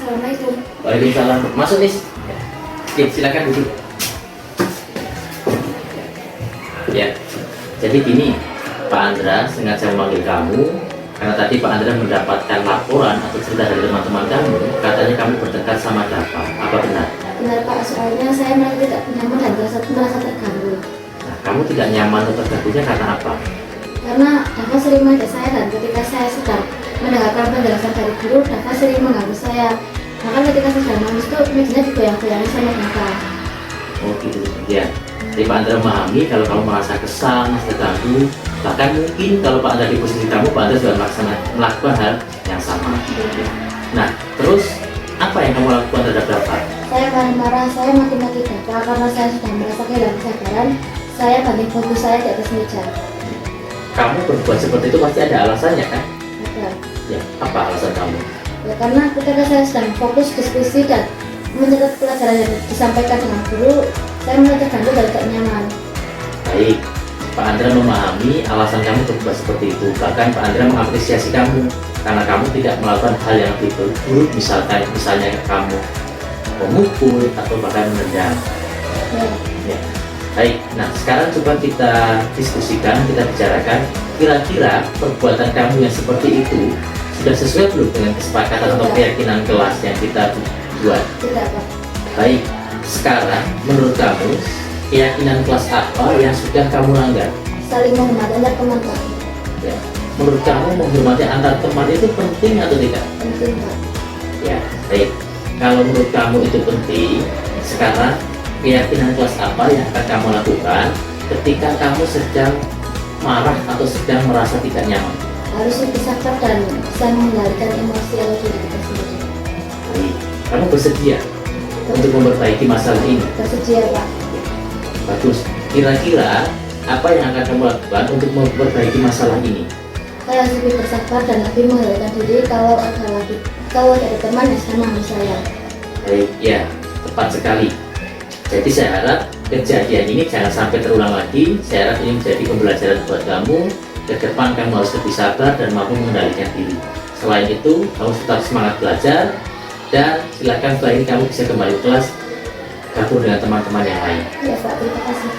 Assalamualaikum. Waalaikumsalam. Masuk, Nis. Ya, silakan duduk. Ya, jadi gini, Pak Andra sengaja memanggil kamu karena tadi Pak Andra mendapatkan laporan atau cerita dari teman-teman kamu, katanya kamu bertengkar sama Dava. Apa benar? Benar Pak, soalnya saya merasa tidak nyaman dan merasa terganggu. Nah, kamu tidak nyaman atau terganggunya karena apa? Karena Dava sering mengajak saya dan ketika saya sedang mendengarkan penjelasan dari guru, Dava sering mengganggu saya. Bahkan ketika saya sedang nangis itu mejanya digoyang-goyangin sama Dava. Oh gitu, ya. Jadi Pak Andra memahami kalau kamu merasa kesal, terganggu, bahkan mungkin kalau Pak Andra di posisi kamu, Pak Andra juga melakukan hal yang sama. Nah, terus apa yang kamu lakukan terhadap Dava? Saya marah-marah, saya maki-maki Dava karena saya sudah merasa kehilangan kesadaran. Saya banting buku saya di atas meja. Kamu berbuat seperti itu pasti ada alasannya kan? Ada. Ya, apa alasan kamu? Ya karena ketika saya sedang fokus diskusi dan mencatat pelajaran yang disampaikan dengan guru, saya merasa terganggu dan tidak nyaman. Baik, Pak Andra memahami alasan kamu berbuat seperti itu. Bahkan Pak Andra mengapresiasi kamu karena kamu tidak melakukan hal yang lebih buruk, misalnya kamu memukul atau bahkan menendang. Ya. Baik, nah sekarang coba kita diskusikan, kita bicarakan kira-kira perbuatan kamu yang seperti itu sudah sesuai belum dengan kesepakatan atau keyakinan kelas yang kita buat? Tidak Pak. Baik, sekarang menurut kamu keyakinan kelas apa yang sudah kamu langgar? Saling menghormati antar teman Pak. Ya. Menurut kamu menghormati antar teman itu penting atau tidak? Penting Pak. Ya, baik. Kalau menurut kamu itu penting, sekarang keyakinan kelas apa yang akan kamu lakukan ketika kamu sedang marah atau sedang merasa tidak nyaman? Harus lebih sabar dan bisa mengendalikan emosi atau diri kita sendiri. Baik. Kamu bersedia untuk memperbaiki masalah ini? Bersedia Pak. Bagus. Kira-kira apa yang akan kamu lakukan untuk memperbaiki masalah ini? Saya harus lebih bersabar dan lebih mengendalikan diri kalau ada teman yang sama dengan saya. Baik, ya, tepat sekali. Jadi saya harap kejadian ini jangan sampai terulang lagi. Saya harap ini menjadi pembelajaran buat kamu. Ke depan kamu harus lebih sabar dan mampu mengendalikan diri. Selain itu, kamu tetap semangat belajar dan silakan setelah ini kamu bisa kembali ke kelas, gabung dengan teman-teman yang lain. Ya Pak, terima kasih.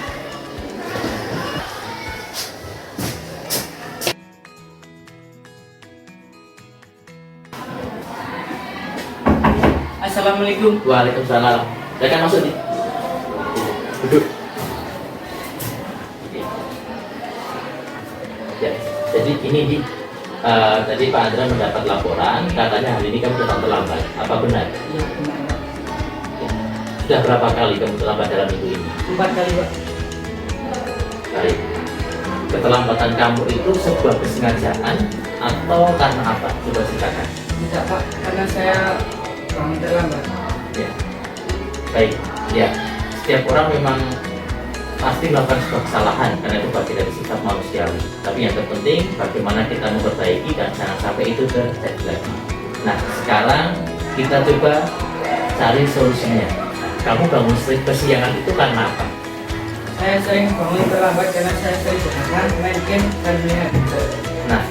Assalamualaikum. Waalaikumsalam. Silakan masuk nih. Duduk. Ya, jadi ini di tadi Pak Andra mendapat laporan katanya hari ini kamu datang terlambat. Apa benar? Iya benar Pak. Ya. Sudah berapa kali kamu terlambat dalam minggu ini? 4 kali Pak. Baik. Keterlambatan kamu itu sebuah kesengajaan atau karena apa? Coba ceritakan. Tidak Pak, karena saya bangun terlambat. Ya. Baik. Ya. Setiap orang memang pasti melakukan sebuah kesalahan karena itu bagian dari sifat manusiawi. Tapi yang terpenting bagaimana kita memperbaiki dan jangan sampai itu terjadi lagi. Nah, sekarang kita coba cari solusinya. Kamu bangun kesiangan itu karena apa? Saya sering bangun terlambat karena saya sering berangkat main game dan melihat. Nah,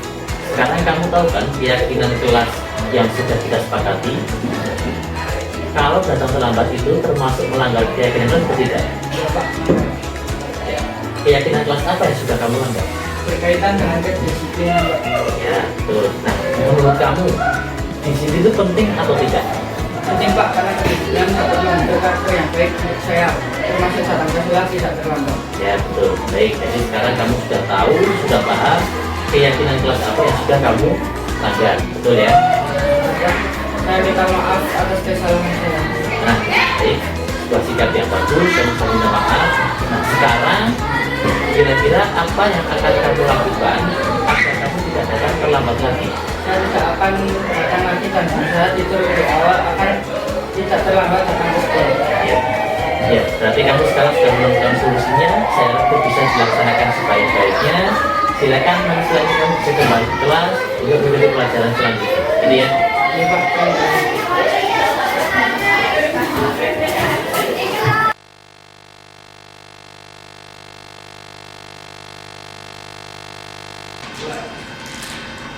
sekarang kamu tahu kan keyakinan kelas yang sudah kita sepakati. Kalau datang terlambat itu termasuk melanggar keyakinan kelas atau tidak? Iya Pak. Keyakinan kelas apa yang sudah kamu langgar? Berkaitan dengan kedisiplinan Pak. Ya, betul. Nah, menurut kamu di sini itu penting atau tidak? Penting Pak, karena kedisiplinan dapat membentuk karakter yang baik untuk saya, termasuk datang ke kelas tidak terlambat. Ya, betul. Baik, jadi sekarang kamu sudah tahu, sudah paham keyakinan kelas apa yang sudah kamu langgar, betul ya? Pak, saya minta maaf atas kesalahan saya. Nah, baik, sebuah sikap yang bagus, kamu bisa minta maaf. Nah, sekarang kira-kira apa yang akan kamu lakukan agar kamu tidak datang terlambat lagi? Saya tidak akan datang lagi dan saya tidur lebih awal akan tidak terlambat datang ke sekolah. Ya, ya, berarti kamu sekarang sudah menemukan solusinya. Saya harap itu bisa dilaksanakan sebaik-baiknya. Silakan nanti lagi kamu bisa kembali ke kelas untuk mengikuti pelajaran selanjutnya. Ini ya. Iya Pak, terima kasih.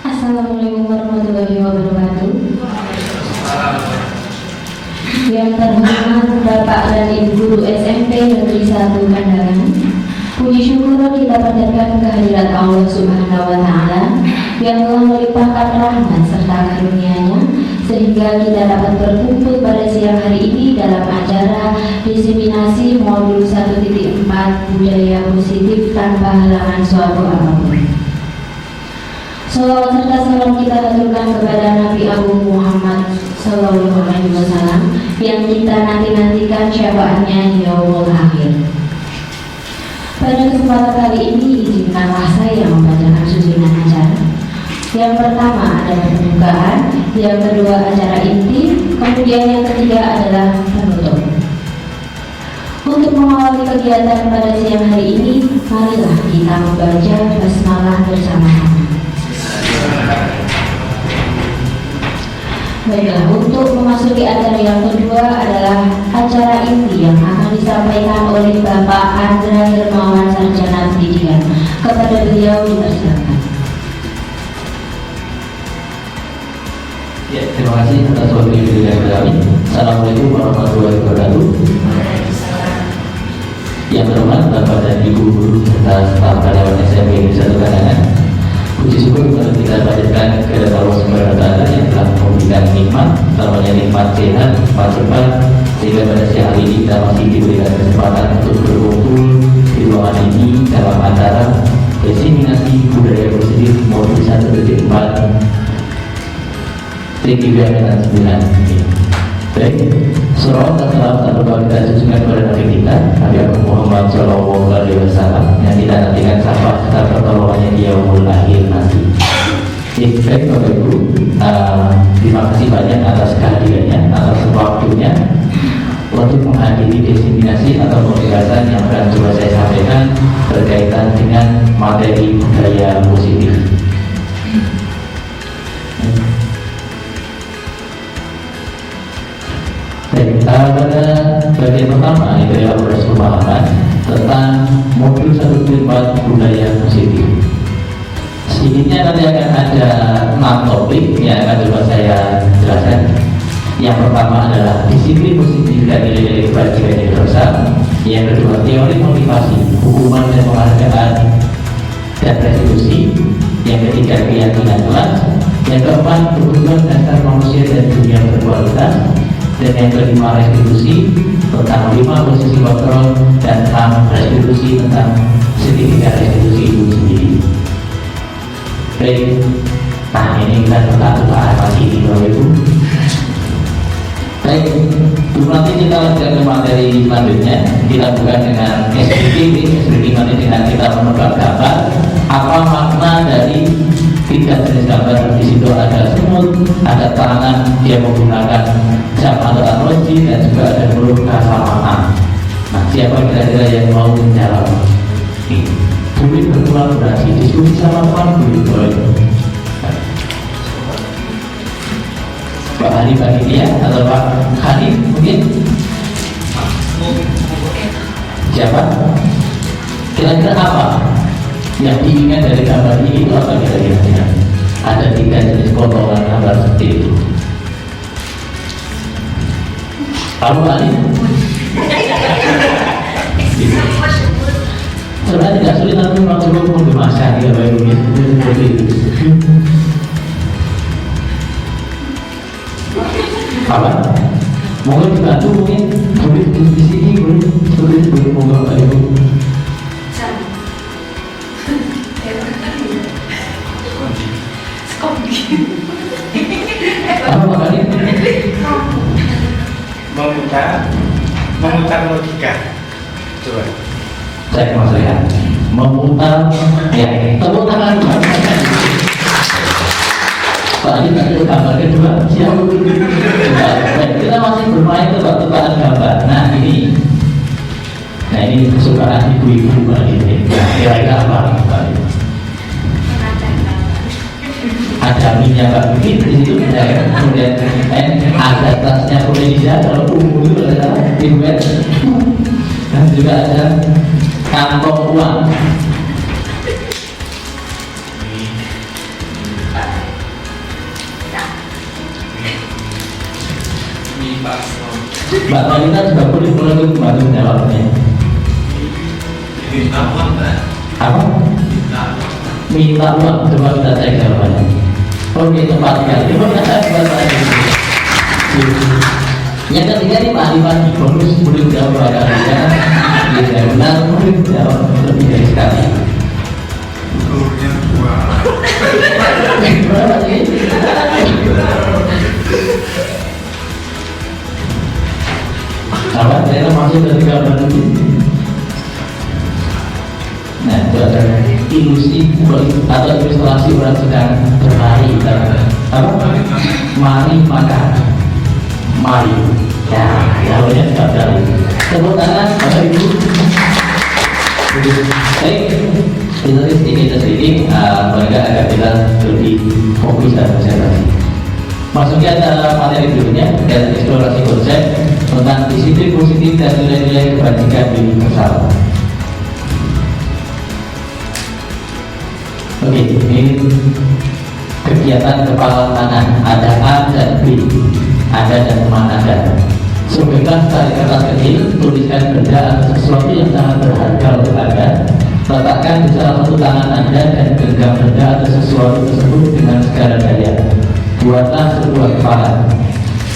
Assalamualaikum warahmatullahi wabarakatuh. Yang terhormat Bapak dan Ibu Guru SMP Negeri 1 Kandangan, puji syukur kita panjatkan kehadirat Allah Subhanahu wa Ta'ala yang telah melimpahkan rahmat serta karunia-Nya sehingga kita dapat berkumpul pada siang hari ini dalam acara diseminasi modul 1.4 budaya positif tanpa halangan suatu apapun. Salawat serta salam kita haturkan kepada Nabi Agung Muhammad Sallallahu Alaihi Wasallam yang kita nanti-nantikan syafaatnya di yaumul akhir. Pada kesempatan kali ini izinkanlah saya membacakan susunan acara. Yang pertama adalah pembukaan, yang kedua acara inti, kemudian yang ketiga adalah penutup. Untuk mengawali kegiatan pada siang hari ini, marilah kita membaca basmalah bersama-sama. Baiklah, untuk memasuki acara yang kedua adalah acara inti yang akan disampaikan oleh Bapak Andra Hermawan Sarjana Pendidikan. Kepada beliau dipersilakan. Ya, terima kasih atas waktu yang diberikan kami. Assalamualaikum warahmatullahi wabarakatuh. Yang terhormat Bapak dan Ibu Guru serta staf karyawan SMP Negeri 1 Kandangan, puji syukur kepada kita panjatkan kepada Allah Subhanahu wa Ta'ala yang telah memberikan nikmat, namanya nikmat sehat, nikmat cepat, sehingga pada siang hari ini kita masih diberikan kesempatan untuk berkumpul di ruangan ini dalam acara diseminasi budaya positif modul 1.4 T3 dan 9. Baik, surah dan salam tak lupa kita susunkan kepada Nabi kita, Nabi Muhammad Sallallahu Alaihi Wasallam, yang kita nantikan syafaat serta pertolongannya di yaumul akhir nanti. Baik Bapak Ibu, terima kasih banyak atas kehadirannya, atas waktunya untuk menghadiri diseminasi atau pembahasan yang akan coba saya sampaikan berkaitan dengan materi budaya positif. Pada bagian pertama itu adalah proses pemahaman tentang modul 1.4 budaya positif. Sedikitnya nanti akan ada 6 topik yang akan coba saya jelaskan. Yang pertama adalah disiplin positif dan nilai-nilai kebajikan universal. Yang kedua teori motivasi, hukuman dan penghargaan dan restitusi. Yang ketiga keyakinan kelas. Yang keempat kebutuhan dasar manusia dan dunia berkualitas. Dan yang kelima restitusi tentang 5 posisi kontrol dan 6 restitusi tentang sertifikat restitusi itu sendiri. Baik, nah ini kita buka masih di bawah itu. Baik, nanti kita lanjutkan ke materi selanjutnya. Kita buka dengan SPG nanti dengan kita menebak gambar apa makna dari 3 jenis gambar. Di situ ada semut, ada tangan, dia menggunakan jam atau analogi, dan juga ada huruf kesamaan. Nah, siapa kira-kira yang mau menjawab? Boleh berkolaborasi, diskusi sama teman boleh. Pak Hani Panitia atau Pak Hani mungkin? Siapa? Kira-kira apa yang diingat dari gambar ini itu apa kira-kira? Ada 3 jenis potongan gambar seperti itu. Tahu Ali? Sebenarnya tidak sulit, tapi memang cukup menggemaskan ya Bapak Ibu seperti itu. Apa? Mungkin dibantu, mungkin boleh di sini, boleh seperti itu, boleh monggo Bapak Ibu. Apa Pak Ali? Memutar logika. Coba. Saya mau lihat. Memutar, ya. Tepuk tangan. Pak Ali nanti gambar kedua. Siap. Baik, kita masih bermain tebak-tebakan gambar. Nah ini kesukaan ibu-ibu Pak Ali. Kira-kira apa Pak Ali? Ada minyak Pak Bukit di situ, kemudian ada tasnya Indonesia kalau umum itu adalah dibuat, dan juga ada kantong uang. Ini paslon. Mbak Talita juga boleh ikut bantu jawabnya. Apa? Minta uang, coba kita cek jawabannya. Oke, tepat sekali. Terima kasih buat saya. Yang ketiga ini Pak Adi bonus boleh jawab dua kali ya. Tidak benar boleh jawab lebih dari sekali. Berapa sih? Apa? Saya masuk dari gambar ini. Nah, itu ada ilusi atau ilustrasi orang sedang berlari. Apa? Mari makan. Mari. Ya, jawabnya tidak ada. Tepuk tangan, Bapak Ibu. Baik, kita sedikit mereka agar kita lebih fokus dan konsentrasi. Masuknya dalam materi berikutnya, dan eksplorasi konsep tentang disiplin positif dan nilai-nilai kebajikan di pesawat. Oke, ini kegiatan kepala tangan, ada A dan B, Anda dan teman Anda. Sobeklah cari kertas kecil, tuliskan benda atau sesuatu yang sangat berharga untuk Anda. Letakkan di salah satu tangan Anda dan genggam benda atau sesuatu tersebut dengan segala daya. Buatlah sebuah kepala.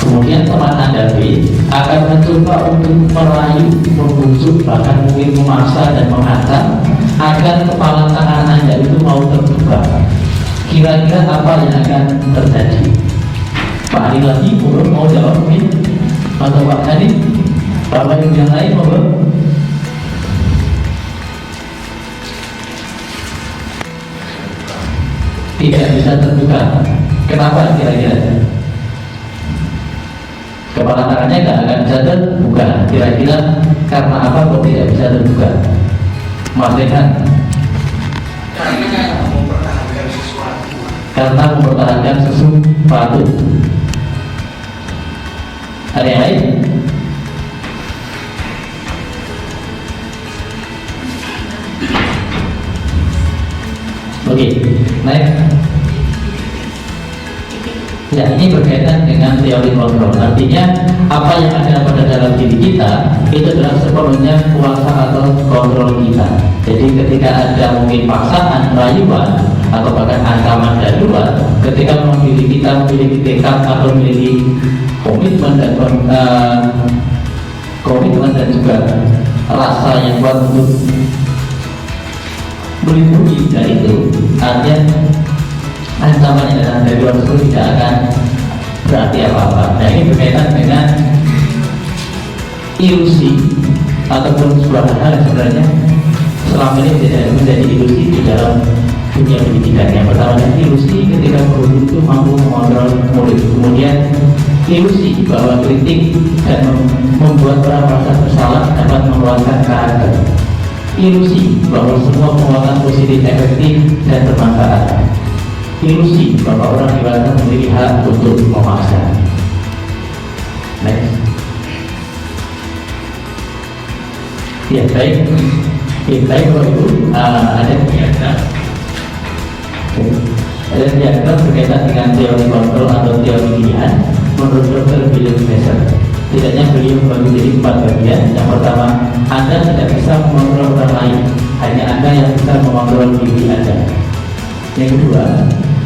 Kemudian teman Anda B akan mencoba untuk merayu, membujuk, bahkan mungkin memaksa dan menghantam agar kepala tangan Anda itu mau terbuka. Kira-kira apa yang akan terjadi? Pak Adi lagi mau jawab mungkin? Atau Pak Adi? Bapak Ibu yang lain mau? Tidak bisa terbuka. Kenapa kira-kira? Kepala tangannya tidak akan bisa terbuka. Kira-kira karena apa kok tidak bisa terbuka? Mas Rehan? Karena mempertahankan sesuatu. Ada yang lain? Oke, next. Ya, ini berkaitan dengan teori kontrol. Artinya, apa yang ada pada dalam diri kita itu adalah sepenuhnya kuasa atau kontrol kita. Jadi ketika ada mungkin paksaan, rayuan, atau bahkan ancaman darurat, ketika kita memiliki tekad atau memiliki komitmen dan juga rasa yang kuat untuk melindungi dari itu, artinya ancaman yang datang dari luar tersebut tidak akan berarti apa-apa. Nah, ini berkaitan dengan ilusi ataupun sebuah hal yang sebenarnya selama ini tidak menjadi ilusi di dalam dunia pendidikan. Yang pertama adalah ilusi ketika guru itu mampu mengontrol murid. Kemudian ilusi bahwa kritik dan membuat orang merasa bersalah dapat mengeluarkan karakter. Ilusi bahwa semua penguatan positif efektif dan bermanfaat. Ilusi bahwa orang dewasa memiliki hak untuk memaksa. Next. Ya, baik. Baik Bapak Ibu, ada diagram. Ada diagram berkaitan dengan teori kontrol atau teori pilihan menurut Dr. William Besser. Setidaknya beliau membagi jadi 4 bagian. Yang pertama, Anda tidak bisa mengontrol orang lain, hanya Anda yang bisa mengontrol diri Anda. Yang kedua,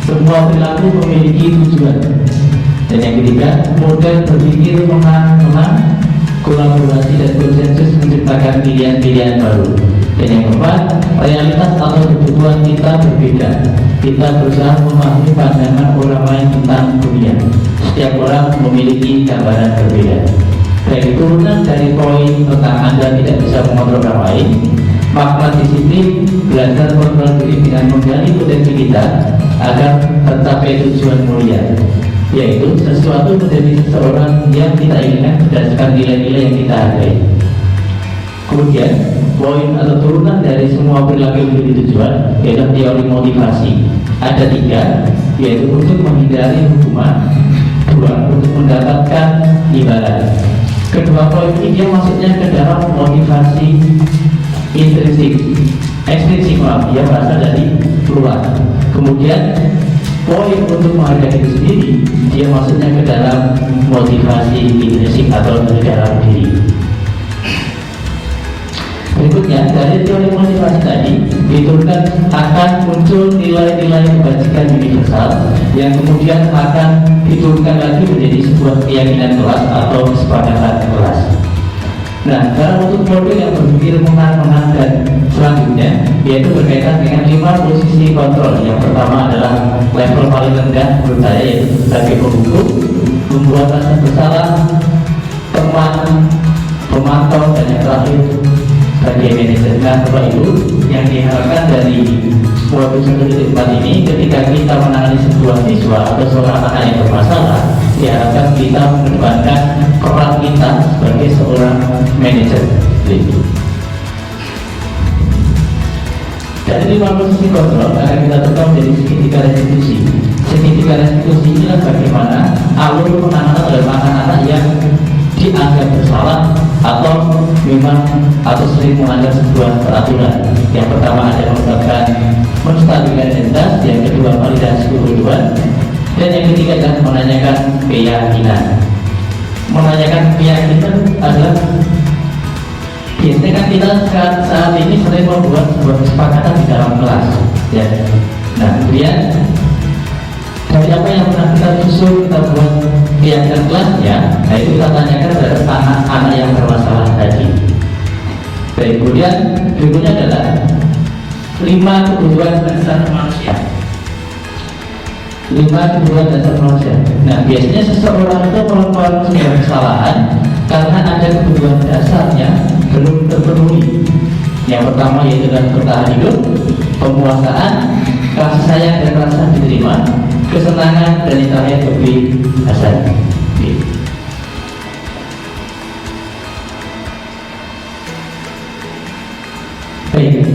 semua perilaku memiliki tujuan. Dan yang ketiga, model berpikir mengenang kolaborasi dan konsensus menciptakan pilihan-pilihan baru. Dan yang keempat, realitas atau kebutuhan kita berbeda. Kita berusaha memahami pandangan orang lain tentang dunia. Setiap orang memiliki gambaran berbeda. Dari turunan dari poin tentang Anda tidak bisa mengontrol orang lain, makna disiplin belajar kontrol diri dengan menggali potensi kita agar tercapai tujuan mulia, yaitu sesuatu menjadi seseorang yang kita inginkan berdasarkan nilai-nilai yang kita hargai. Kemudian poin atau turunan dari semua perilaku yang menjadi tujuan yaitu teori motivasi. Ada 3, yaitu untuk menghindari hukuman, 2 untuk mendapatkan imbalan. Kedua poin ini dia maksudnya ke dalam motivasi intrinsik, ekstrinsik maaf, dia berasal dari luar. Kemudian poin untuk menghargai diri sendiri, dia maksudnya ke dalam motivasi intrinsik atau dari dalam diri. Berikutnya, dari teori motivasi tadi diturunkan akan muncul nilai-nilai kebajikan universal yang kemudian akan diturunkan lagi menjadi sebuah keyakinan kelas atau kesepakatan kelas. Nah, dalam untuk model yang berpikir menang-menang dan selanjutnya, yaitu berkaitan dengan 5 posisi kontrol. Yang pertama adalah level paling rendah menurut saya, yaitu sebagai penghukum, membuat rasa bersalah, teman, pemantau, dan yang terakhir sebagai manajer. Nah, setelah itu yang diharapkan dari modul 1.4 ini, ketika kita menangani sebuah siswa atau seorang anak yang bermasalah, diharapkan kita mengedepankan peran kita sebagai seorang manajer. Dari 5 posisi kontrol akan kita tetap menjadi segitiga restitusi. Segitiga restitusi inilah bagaimana alur penanganan oleh anak-anak yang dianggap bersalah atau memang atau sering melanggar sebuah peraturan. Yang pertama ada merupakan menstabilkan identitas, yang kedua validasi kebutuhan, dan yang ketiga adalah menanyakan keyakinan. Menanyakan keyakinan adalah biasanya kan kita saat ini sering membuat sebuah kesepakatan di dalam kelas, ya. Nah, kemudian dari apa yang pernah kita susun, kita buat keyakinan kelasnya, nah itu kita tanyakan terhadap anak-anak yang bermasalah tadi. Baik, kemudian berikutnya adalah 5 kebutuhan dasar manusia. 5 kebutuhan dasar manusia. Nah, biasanya seseorang itu melakukan sebuah kesalahan karena ada kebutuhan dasarnya belum terpenuhi. Yang pertama yaitu adalah bertahan hidup, pemuasaan, kasih sayang dan rasa diterima, kesenangan, dan yang terakhir kebebasan. Baik,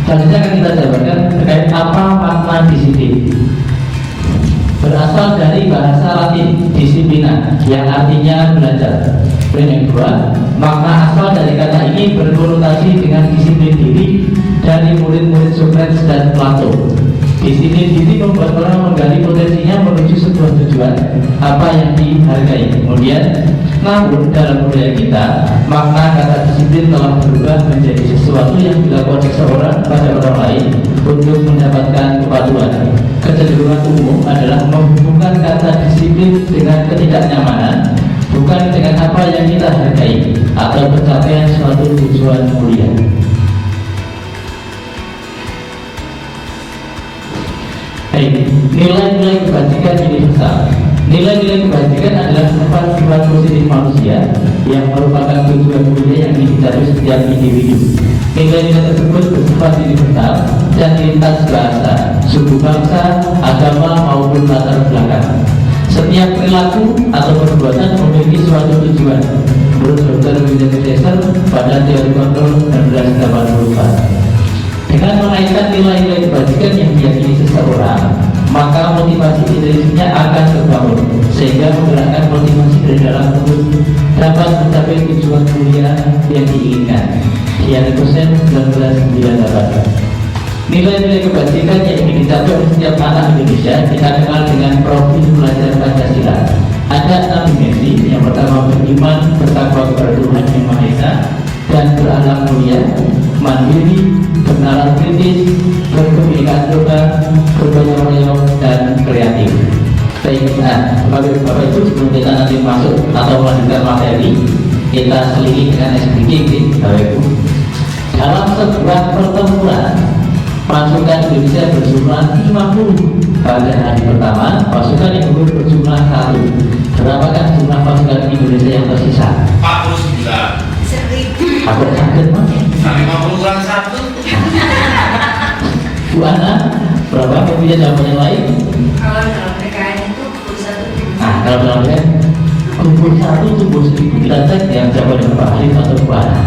selanjutnya akan kita jabarkan terkait apa makna disiplin. Berasal dari bahasa Latin disiplina yang artinya belajar. Dan yang kedua, makna asal dari kata ini berkonotasi dengan disiplin diri dari murid-murid Socrates dan Plato. Disiplin diri membuat orang menggali potensinya menuju sebuah tujuan apa yang dihargai. Kemudian, namun dalam budaya kita, makna kata disiplin telah berubah menjadi sesuatu yang dilakukan seseorang pada orang lain untuk mendapatkan kepatuhan. Kecenderungan umum adalah menghubungkan kata disiplin dengan ketidaknyamanan, bukan dengan apa yang kita hargai atau pencapaian suatu tujuan mulia. Baik, nilai-nilai kebajikan universal. Nilai-nilai kebajikan adalah sifat-sifat positif manusia yang merupakan tujuan mulia yang dicapai setiap individu. Nilai-nilai tersebut bersifat universal dan lintas bahasa, suku bangsa, agama maupun latar belakang. Setiap perilaku atau perbuatan memiliki suatu tujuan. Menurut Dr. William James pada teori kontrol 1984. Dengan mengaitkan nilai-nilai kebajikan yang diyakini seseorang, maka motivasi intrinsiknya akan terbangun, sehingga menggerakkan motivasi dari dalam tubuh dapat mencapai tujuan mulia yang diinginkan. Dianikusen 1998. Nilai-nilai kebajikan yang ingin dicapai oleh setiap anak Indonesia kita kenal dengan profil belajar Pancasila. Ada 6 dimensi. Yang pertama beriman, bertakwa kepada Tuhan Yang Maha Esa dan berakhlak mulia, mandiri, bernalar kritis, berkebinekaan tunggal, bergotong royong, dan kreatif. Baik, Bapak Ibu, sebelum kita nanti masuk atau melanjutkan materi, kita selingi dengan SBG, Bapak Ibu. Dalam sebuah pertempuran, pasukan Indonesia berjumlah 50. Pada hari pertama, pasukan yang gugur berjumlah 1. Berapakah jumlah pasukan Indonesia yang tersisa? 49. Aku sakit, Mas. 50 kurang 1. Bu Ana, berapa? Kemudian jawaban yang lain? Kalau dalam PKN itu kubur 1. Nah, kalau dalam PKN kubur 1 tumbuh 1000. Kita cek yang jawaban yang Pak Alif atau Bu Ana.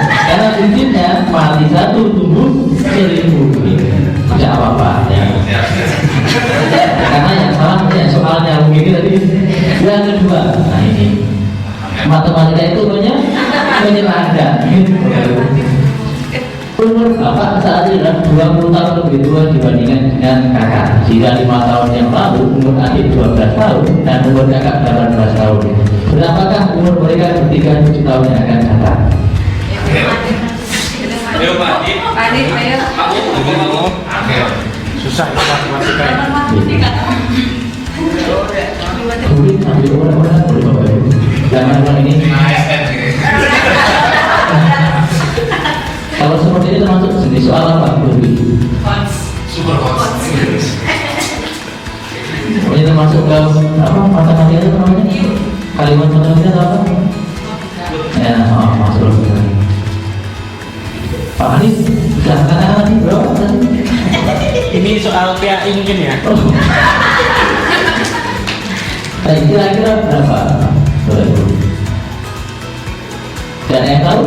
Karena prinsipnya mati 1 tumbuh 1000. Tidak apa-apa ya. Karena yang salah ya soalnya begini tadi. Yang kedua, nah ini matematika itu punya penyelenggaraan. Umur Bapak saat 20 tahun lebih tua dibandingkan dengan kakak. Jika 5 tahun yang lalu umur adik 12 tahun dan umur kakak 18 tahun, berapakah umur mereka ketika 7 tahun yang akan datang? Ayo Pak Adi. Panik, ayo. Kamu. Susah ya matematika. Sulit sambil orang-orang boleh bapak ibu. Jangan ulang ini. Kalau seperti ini termasuk jenis soal apa? Super hot. Ini termasuk ke apa? Matematika itu namanya? Kalimat matematika itu apa? Ya, masuk. Pak Hanif, katakan nih bro. Ini soal PAI mungkin ya. Kira-kira berapa? Dan yang tahu?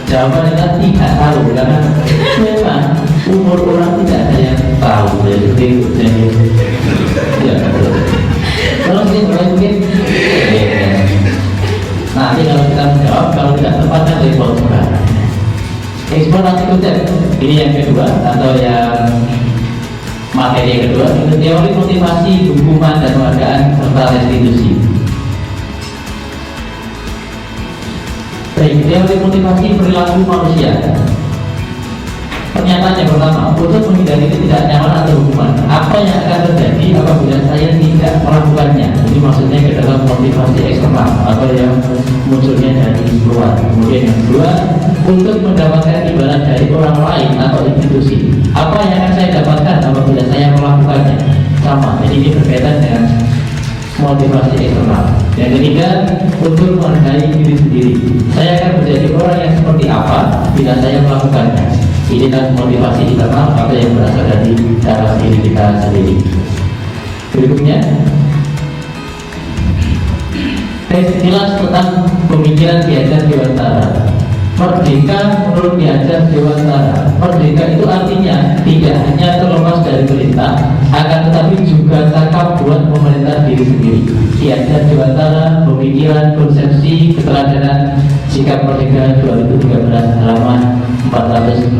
Jawaban kita tidak tahu karena memang umur orang tidak ada yang tahu. Jadi ya, terus ini mungkin nanti kalau kita menjawab, kalau tidak tepat kan ekspor sekarang. Eksplorasi konsep ini yang kedua atau yang materi yang kedua, itu teori motivasi, hukuman dan penghargaan serta restitusi. Baik, teori motivasi perilaku manusia. Pernyataan yang pertama, untuk menghindari ketidaknyamanan atau hukuman, apa yang akan terjadi apabila saya tidak melakukannya? Ini maksudnya ke dalam motivasi eksternal atau yang munculnya dari luar. Kemudian yang kedua, untuk mendapatkan imbalan dari orang lain atau institusi, apa yang akan saya dapatkan apabila saya melakukannya? Sama, jadi ini berkaitan dengan motivasi eksternal. Yang ketiga, untuk menghargai diri sendiri, saya akan menjadi orang yang seperti apa bila saya melakukannya. Ini kan motivasi internal atau yang berasal dari dalam diri kita sendiri. Berikutnya, tes jelas tentang pemikiran Ki Hajar Dewantara. Merdeka menurut Ki Hajar Dewantara, merdeka itu artinya tidak hanya terlepas dari perintah, akan tetapi juga cakap buat memerintah diri sendiri. Ki Hajar Dewantara, pemikiran, konsepsi, keteladanan, sikap merdeka 2013 halaman 469.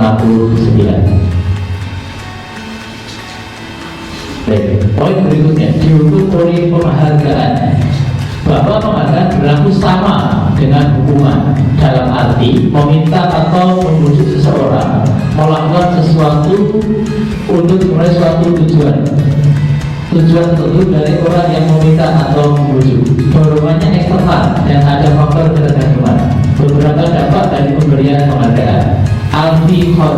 Baik, poin berikutnya diukur oleh penghargaan, bahwa penghargaan berlaku sama dengan hukuman dalam arti meminta atau membujuk seseorang melakukan sesuatu untuk meraih suatu tujuan tertentu dari orang yang meminta atau membujuk. Dorongannya eksternal dan ada faktor ketergantungan. Beberapa dampak dari pemberian penghargaan. Alfi Hon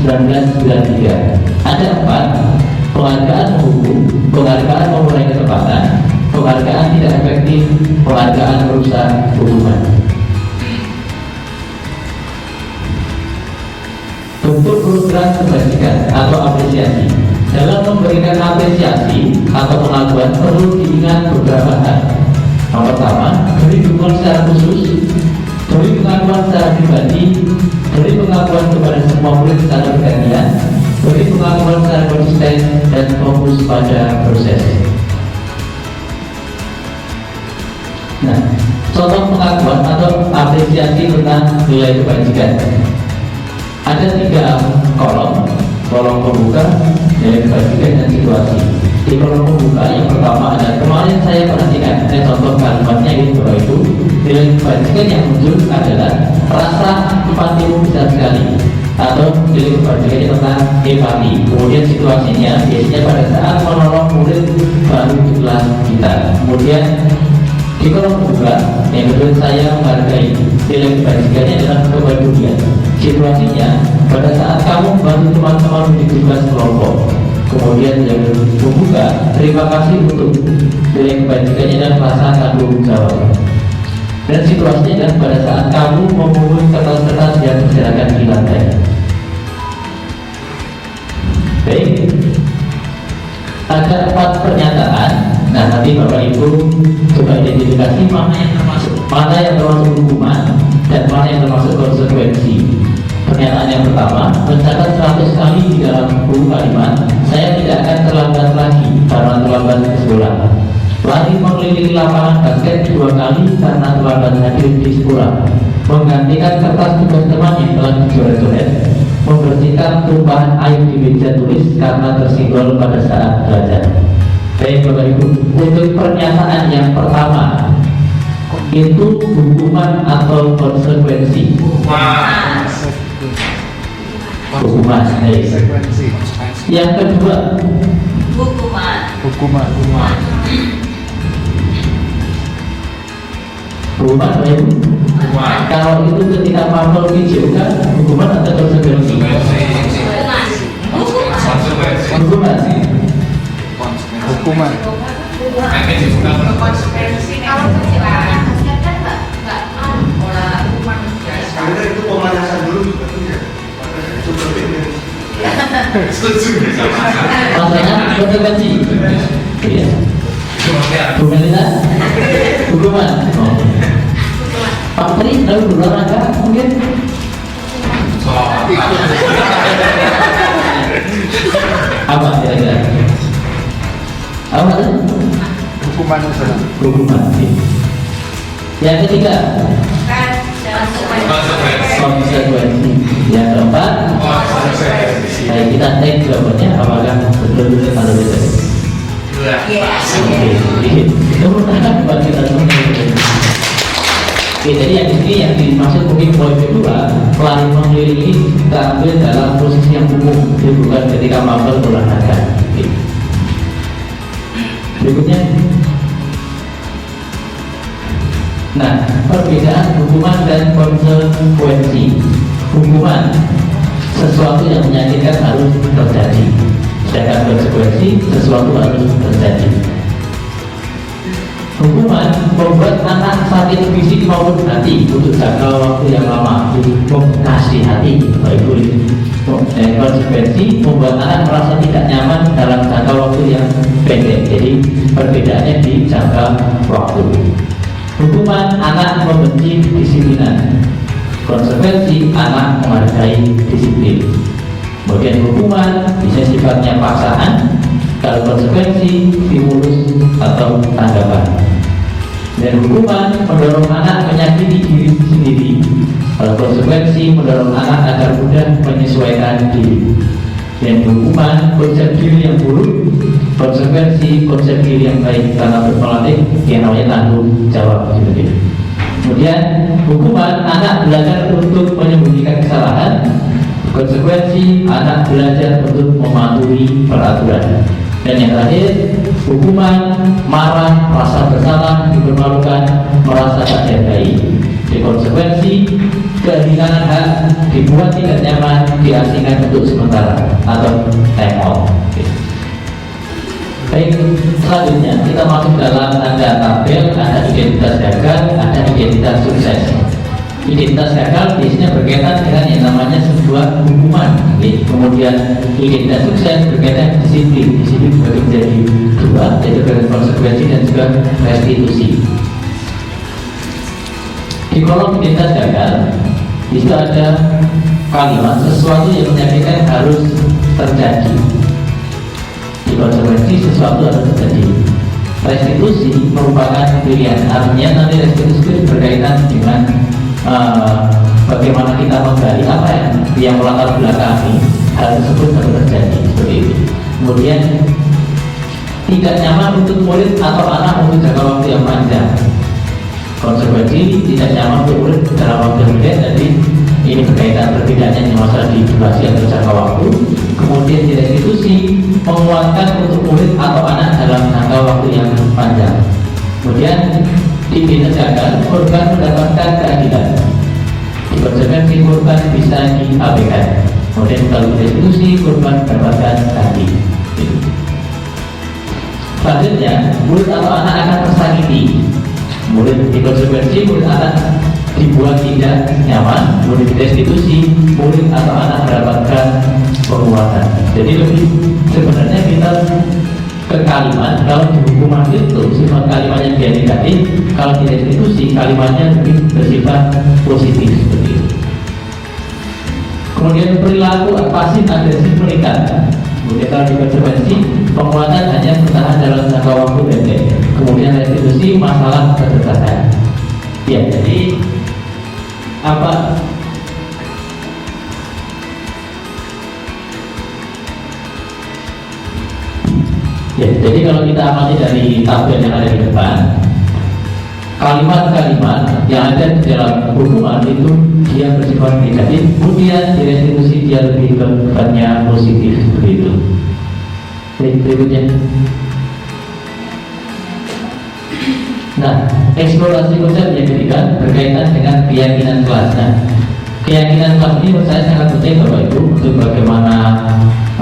1993 ada 4: penghargaan menghukum, penghargaan mengurangi ketepatan, penghargaan tidak efektif, penghargaan merusak hubungan. Bentuk program kebajikan atau apresiasi. Dalam memberikan apresiasi atau pengakuan perlu diingat beberapa hal. Yang pertama, beri dukungan secara khusus, beri pengakuan secara pribadi, beri pengakuan kepada semua murid secara bergantian, beri pengakuan secara konsisten dan fokus pada proses. Nah, contoh pengakuan atau apresiasi tentang nilai kebajikan. Ada 3 kolom pembuka, nilai kebajikan dan situasi. Di kolom pembuka yang pertama ada kemarin saya perhatikan, saya contoh kalimatnya ini bahwa itu nilai kebajikan yang muncul adalah rasa empatimu besar sekali, atau nilai kebajikannya tentang empati. Kemudian situasinya biasanya pada saat menolong murid baru di kelas kita. Kemudian di kolom pembuka yang kedua, saya menghargai, nilai kebajikannya adalah kepedulian. Situasinya pada saat kamu membantu teman-teman di tugas kelompok. Kemudian yang membuka, terima kasih untuk, nilai kebajikannya adalah rasa tanggung jawab. Dan situasinya adalah pada saat kamu memungut kertas-kertas yang berserakan di lantai. Baik, ada 4 pernyataan. Nah, nanti Bapak Ibu coba identifikasi mana yang termasuk hukuman dan mana yang termasuk konsekuensi. Pernyataan yang pertama, mencatat 100 kali di dalam buku kalimat, saya tidak akan terlambat lagi karena terlambat ke sekolah. lari mengelilingi lapangan basket 2 kali karena terlambat hadir di sekolah, menggantikan kertas tugas teman yang telah dicoret-coret, membersihkan tumpahan air di meja tulis karena tersinggol pada saat belajar. Baik Bapak Ibu, untuk pernyataan yang pertama itu hukuman atau konsekuensi. Hukuman. Yang kedua, Hukuman. hukuman Bapak Ibu. Kalau itu ketika mabuk video kan hukuman atau konsekuensi? Hukuman. Hukuman. Konsekuensi kalau kecelakaan basket kan nggak pola hukuman biasa. Karena itu pemanasan dulu juga seperti ini. Setuju sama. Maksudnya konsekuensi. Iya. Hukuman itu hukuman. Oh. Pak Tri tahu berolahraga mungkin? Apa kira-kira? Apa tuh? Hukuman misalnya. Hukuman. Yang ketiga, Kan konsekuensi. Yang keempat, baik kita cek jawabannya apakah betul-betul atau tidak. Oke, itu merupakan buat kita semua. Oke, jadi yang ini yang dimaksud mungkin poin kedua, lari mengelilingi kita ambil dalam posisi yang umum, jadi bukan ketika mabel olahraga. Oke. Berikutnya, nah perbedaan hukuman dan konsekuensi. Hukuman sesuatu yang menyakitkan harus terjadi, sedangkan konsekuensi sesuatu harus terjadi. Hukuman membuat anak sakit fisik maupun hati untuk jangka waktu yang lama, membekas di hati. Baik konsekuensi membuat anak merasa tidak nyaman dalam jangka waktu yang pendek. Jadi perbedaannya di jangka waktu. Hukuman anak membenci disiplinan, konsekuensi anak menghargai disiplin. Kemudian hukuman bisa sifatnya paksaan, kalau konsekuensi stimulus atau tanggapan. Dan hukuman mendorong anak menyakiti diri sendiri, kalau konsekuensi mendorong anak agar mudah menyesuaikan diri. Dan hukuman konsep diri yang buruk, konsekuensi konsep diri yang baik karena bermelatih yang namanya tanggung jawab. Kemudian hukuman anak belajar untuk menyembunyikan kesalahan, konsekuensi anak belajar untuk mematuhi peraturan. Dan yang terakhir, hukuman marah, merasa bersalah, dipermalukan, merasa tak dihargai. Di konsekuensi kehilangan hak, dibuat tidak nyaman, diasingkan untuk sementara atau time out. Baik, selanjutnya kita masuk dalam tanda tabel. Ada identitas gagal, ada identitas sukses. Identitas gagal biasanya berkaitan dengan yang namanya sebuah hukuman. Kemudian identitas sukses berkaitan disiplin. Disiplin bagi menjadi dua, yaitu dengan konsekuensi dan juga restitusi. Di kolom identitas gagal itu ada kalimat sesuatu yang menyakitkan harus terjadi. Di konsekuensi sesuatu harus terjadi. Restitusi merupakan pilihan. Artinya nanti restitusi berkaitan dengan bagaimana kita menggali apa yang melatar belakangi hal tersebut harus terjadi, seperti itu. Kemudian tidak nyaman untuk murid atau anak untuk jangka waktu yang panjang. Konsekuensi tidak nyaman untuk murid dalam waktu yang pendek. Jadi ini berkaitan perbedaannya masalah di durasi atau jangka waktu. Kemudian di restitusi menguatkan untuk murid atau anak dalam jangka waktu yang panjang. Kemudian di bina gagal, korban mendapatkan keadilan. Di konsekuensi korban bisa diabaikan. Kemudian kalau restitusi, korban mendapatkan ganti. Selanjutnya, murid atau anak akan tersakiti. Murid di konsekuensi, murid anak dibuat tidak nyaman. Murid restitusi, murid atau anak mendapatkan penguatan. Jadi lebih sebenarnya kita ke kalimat, kalau di hukuman itu sifat kalimatnya dia negatif, kalau di restitusi kalimatnya lebih bersifat positif, seperti itu. Kemudian perilaku pasif agresif meningkat. Kemudian kalau dikonservasi, penguatan hanya bertahan dalam jangka waktu pendek. Kemudian restitusi masalah keterkaitan. Ya, jadi apa? Ya, jadi kalau kita amati dari tabel yang ada di depan, kalimat-kalimat yang ada di dalam hubungan itu dia bersifat negatif, kemudian di restitusi dia lebih kebanyakan positif begitu. Berikutnya. Nah, eksplorasi konsep yang ketiga berkaitan dengan keyakinan kelas. Nah, keyakinan kelas ini menurut saya sangat penting Bapak Ibu untuk bagaimana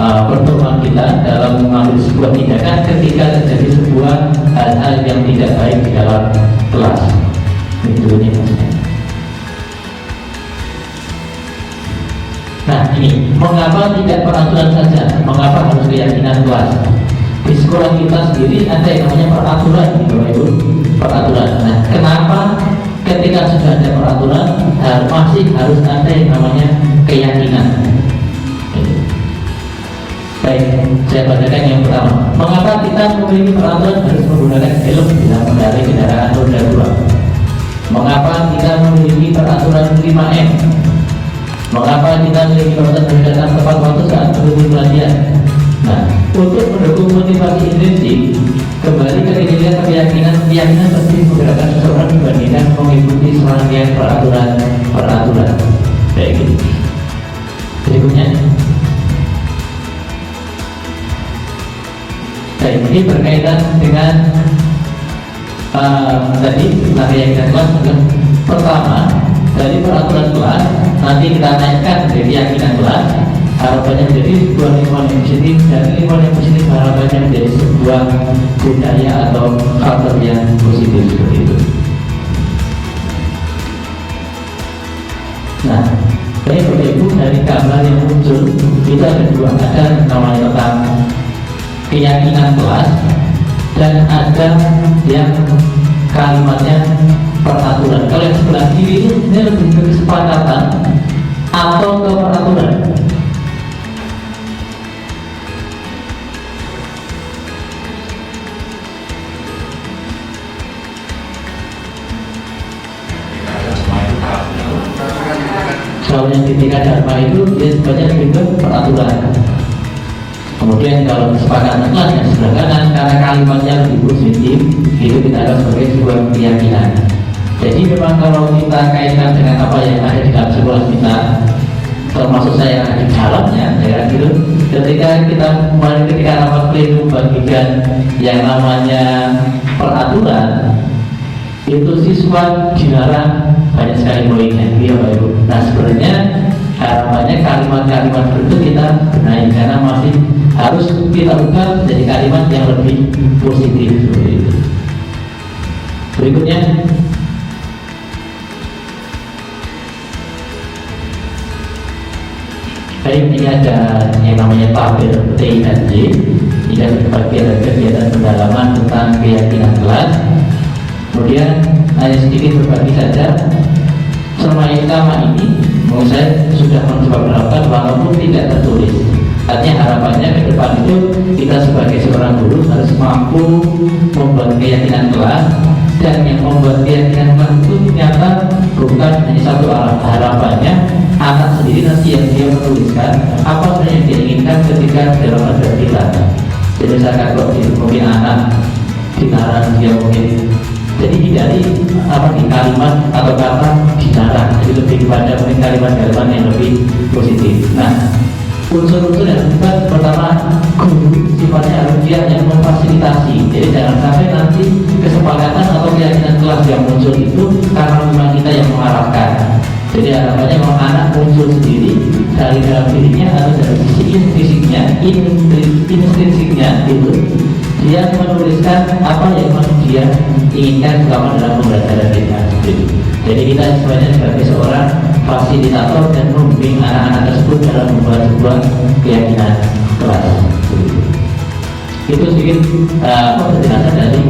pertemuan kita dalam mengambil sebuah tindakan ketika terjadi sebuah hal-hal yang tidak baik di dalam kelas. Itu ini maksudnya. Nah, ini mengapa tidak peraturan saja? Mengapa harus keyakinan kelas? Di sekolah kita sendiri ada yang namanya peraturan, Bapak Ibu, peraturan. Nah, kenapa ketika sudah ada peraturan masih harus ada yang namanya keyakinan? Baik, saya bacakan yang pertama. Mengapa kita memiliki peraturan harus menggunakan helm bila mengendarai kendaraan roda 2? Mengapa kita memiliki peraturan 5M? Mengapa kita memiliki peraturan mendatang tepat waktu saat mengikuti pelatihan? Nah, untuk mendukung motivasi intrinsik, kembali ke nilai keyakinan pasti menggerakkan seseorang dibandingkan mengikuti serangkaian peraturan. Kayak gitu. Berikutnya. Baik, ini berkaitan dengan tadi keyakinan kelas. Pertama, dari peraturan kelas nanti kita naikkan dari keyakinan kelas, harapannya menjadi sebuah lingkungan yang positif, dan lingkungan yang positif harapannya menjadi sebuah budaya atau culture yang positif seperti itu. Nah, ini Bapak Ibu dari gambar yang muncul itu ada dua, ada namanya tentang keyakinan kelas dan ada yang kalimatnya peraturan. Kalau yang sebelah kiri itu ini lebih ke kesepakatan atau ke peraturan. Kalau yang di tingkat dharma itu dia sebenarnya lebih ke peraturan. Kemudian kalau kesepakatan kelas yang sebelah kanan karena kalimatnya lebih positif, itu kita anggap sebagai sebuah keyakinan. Jadi memang kalau kita kaitkan dengan apa yang ada di dalam sekolah kita, termasuk saya yang ada di dalamnya, ya gitu. Ketika rapat pleno bagikan yang namanya peraturan, itu siswa dilarang banyak sekali poinnya, ya Pak Ibu. Nah sebenarnya harapannya kalimat-kalimat itu kita benahi karena masih harus kita ubah menjadi kalimat yang lebih positif seperti itu. Berikutnya, baik, ini ada yang namanya tabel T dan J. Ini ada bagian kegiatan pendalaman tentang keyakinan kelas. Kemudian hanya sedikit berbagi saja. Selama ini menurut saya sudah mencoba menerapkan walaupun tidak tertulis. Artinya harapannya ke depan itu kita sebagai seorang guru harus mampu membuat keyakinan kelas, dan yang membuat keyakinan kelas itu ternyata bukan hanya satu arah. Harapannya anak sendiri nanti yang dia menuliskan apa sebenarnya yang dia inginkan ketika dalam ajaran kita. Jadi misalkan kalau mungkin anak dilarang, dia mungkin jadi hindari apa di kalimat atau kata dilarang, jadi lebih kepada mungkin kalimat-kalimat yang lebih positif. Nah, unsur-unsur yang kita pertama, guru sifatnya harus dia yang memfasilitasi. Jadi jangan sampai nanti kesepakatan atau keyakinan kelas yang muncul itu karena memang kita yang mengarahkan. Jadi harapannya memang anak muncul sendiri dari dalam dirinya atau dari sisi intrinsiknya itu, dia menuliskan apa yang dia inginkan selama dalam pembelajaran kita. Jadi kita sebenarnya sebagai seorang fasilitator dan membimbing anak-anak tersebut dalam membuat sebuah keyakinan kelas. Itu sedikit penjelasan dari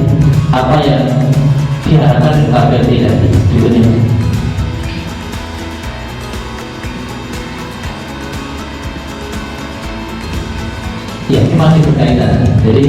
apa yang diharapkan di tabel tadi. Berikutnya. Ya, masih berkaitan. Jadi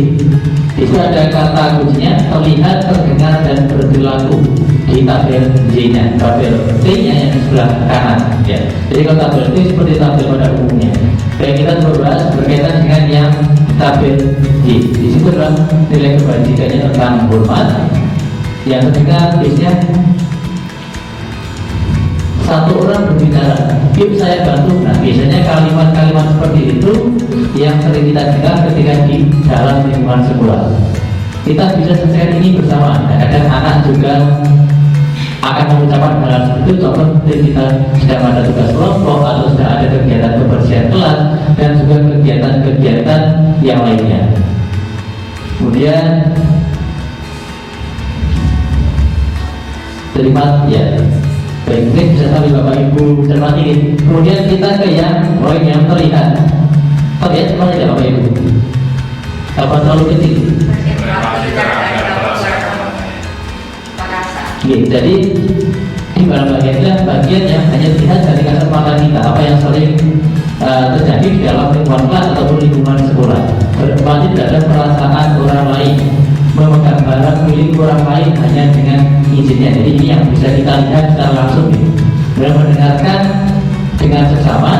itu ada kata kuncinya terlihat, terdengar, dan berperilaku di tabel J-nya. Tabel T-nya yang di sebelah kanan. Ya. Jadi kalau tabel T seperti tabel pada umumnya. Baik, kita berbahas berkaitan dengan yang tabel J. Di situ adalah nilai kebajikannya tentang hormat. Yang ketiga biasanya satu orang berbicara, yuk saya bantu. Nah, biasanya kalimat-kalimat seperti itu yang sering kita dengar ketika di dalam lingkungan sekolah. Kita bisa selesaikan ini bersama. Kadang anak juga akan mengucapkan hal seperti itu. Contoh kita sedang ada tugas kelompok atau sedang ada kegiatan kebersihan kelas dan juga kegiatan-kegiatan yang lainnya. Kemudian terima ya. Baik, ini bisa sampai Bapak Ibu cermati. Kemudian kita ke yang poin yang terlihat. Terlihat mana ya Bapak Ibu? Apa terlalu kecil? Jadi di bagian yang hanya terlihat dari kasat mata kita, apa yang sering terjadi di dalam lingkungan kelas ataupun lingkungan sekolah. Berarti tidak ada perasaan orang lain, memegang barang milik orang lain hanya dengan izinnya. Jadi ini yang bisa kita lihat secara langsung, dan mendengarkan dengan sesama.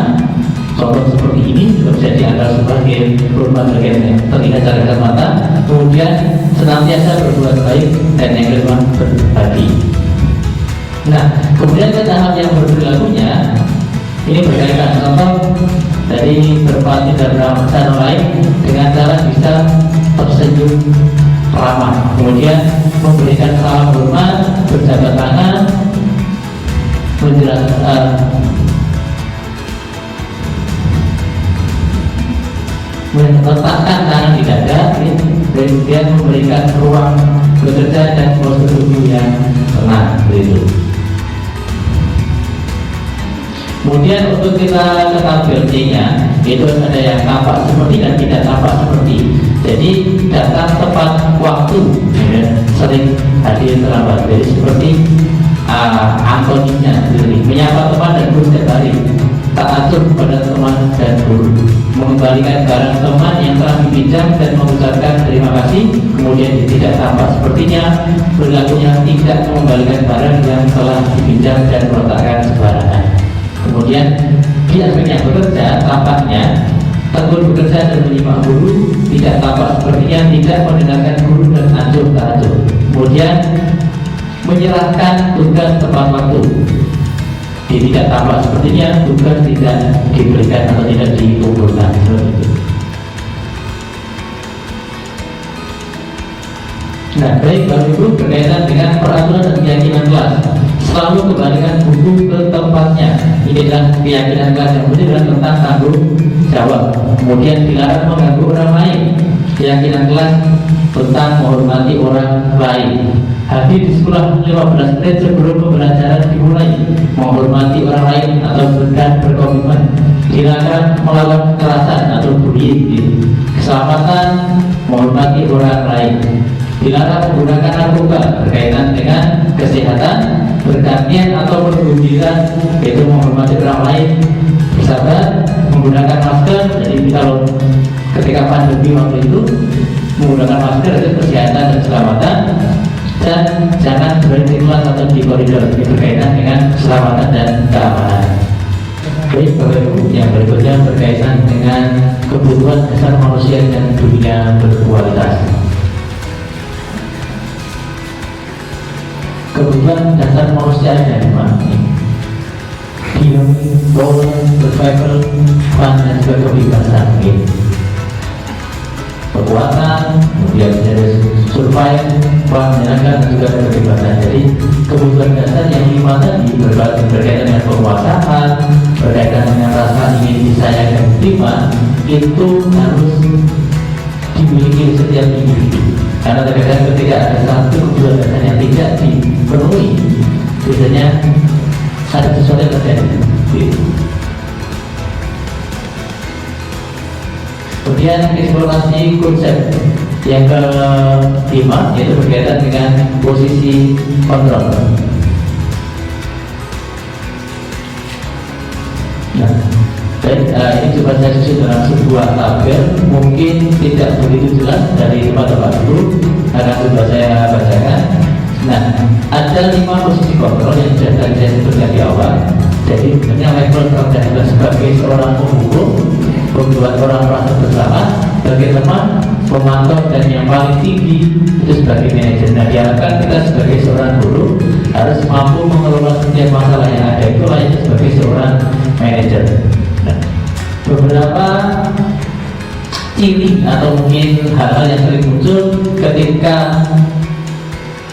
Contoh seperti ini juga bisa dianggap sebagai perubahan bagian yang terlihat secara kasat mata. Kemudian senantiasa berbuat baik, dan yang kedua berbagi. Nah, kemudian ke tahap yang berperilakunya, ini berkaitan contoh dari berempati dan beramah lain dengan cara bisa tersenyum ramah, kemudian memberikan salam hormat, berjabat tangan, meletakkan tangan di dada, kemudian memberikan ruang bekerja dan prosedur yang tenang, begitu. Kemudian untuk kita ke tabel C-nya, itu ada yang tampak seperti dan tidak tampak seperti. Jadi datang tepat waktu, ya, sering hadir terlambat. Jadi seperti antoninya sendiri, menyapa teman dan guru setiap hari, taat pada teman dan guru, mengembalikan barang teman yang telah dipinjam dan mengucapkan terima kasih. Kemudian tidak tampak sepertinya, perilakunya tidak mengembalikan barang yang telah dipinjam dan meletakkan sembarangan. Kemudian di aspek yang bekerja, tampaknya tekun bekerja dan menyimak guru, tidak tampak sepertinya tidak mendengarkan guru dan acuh tak acuh. Kemudian menyerahkan tugas tepat waktu, tidak tampak sepertinya tugas tidak diberikan atau tidak dikumpulkan, seperti itu. Nah, baik Bapak Ibu, berkaitan dengan peraturan dan keyakinan kelas, selalu kembalikan buku ke tempatnya. Ini adalah keyakinan kelas yang benar tentang tanggung jawab. Kemudian dilarang mengganggu orang lain. Keyakinan kelas tentang menghormati orang lain. Hadir di sekolah 15 menit sebelum pembelajaran dimulai. Menghormati orang lain atau berkomitmen. Dilarang melawan kekerasan atau bullying. Keselamatan, menghormati orang lain. Dilarang menggunakan narkoba berkaitan dengan kesehatan, bergantian atau bergembira, yaitu menghormati orang lain, bersabar, menggunakan masker. Jadi kalau ketika pandemi waktu itu menggunakan masker itu kesehatan dan keselamatan, dan jangan berhenti kelas atau di koridor. Ini berkaitan dengan keselamatan dan keamanan. Baik Bapak Ibu, yang berikutnya berkaitan dengan kebutuhan dasar manusia dan dunia berkualitas. Kebutuhan dasar manusia ada lima: hidup, goal, survival, fun, dan juga kebebasan. Kekuatan, kemudian ada survive, fun, menyenangkan, dan juga kebebasan. Jadi kebutuhan dasar yang lima tadi berkaitan dengan penguasaan, berkaitan dengan rasa ingin disayang dan diterima, itu harus dimiliki setiap individu. Karena terkadang ketika ada satu kebutuhan dasar yang tidak dipenuhi, biasanya ada sesuatu yang terjadi. Kemudian eksplorasi konsep yang kelima, yaitu berkaitan dengan posisi kontrol. Nah, Dan ini coba saya susun dalam sebuah tabel, mungkin tidak begitu jelas dari teman-teman dulu, akan coba saya bacakan. Nah, ada 5 posisi kontrol yang sudah tadi saya sebutkan di awal. Jadi sebenarnya level terdapat sebagai seorang penghukum, membuat orang merasa bersama, sebagai teman, pemantau, dan yang paling tinggi itu sebagai manajer. Nah, diharapkan kita sebagai seorang guru harus mampu mengelola setiap masalah yang ada itu layaknya sebagai seorang manajer. Nah, beberapa ciri atau mungkin hal-hal yang sering muncul ketika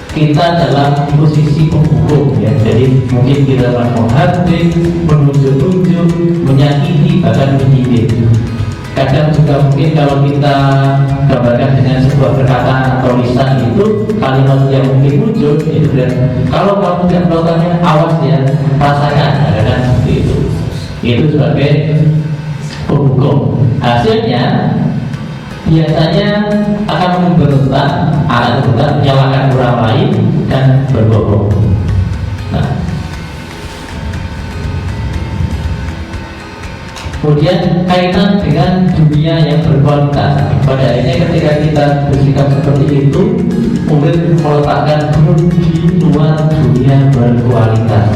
kita dalam posisi penghukum, ya. Jadi mungkin kita akan menghardik, menunjuk-nunjuk, menyakiti, bahkan menyidik. Kadang juga mungkin kalau kita gambarkan dengan sebuah perkataan atau lisan itu, kalimat yang mungkin muncul itu, dan kalau kamu tidak melakukannya, awas ya, rasakan, kadang seperti itu. Itu sebagai penghukum. Hasilnya biasanya akan membentak, menyalahkan orang lain, dan berbohong. Nah, kemudian kaitan dengan dunia yang berkualitas. Pada akhirnya ketika kita bersikap seperti itu, mungkin meletakkan guru di luar dunia berkualitas.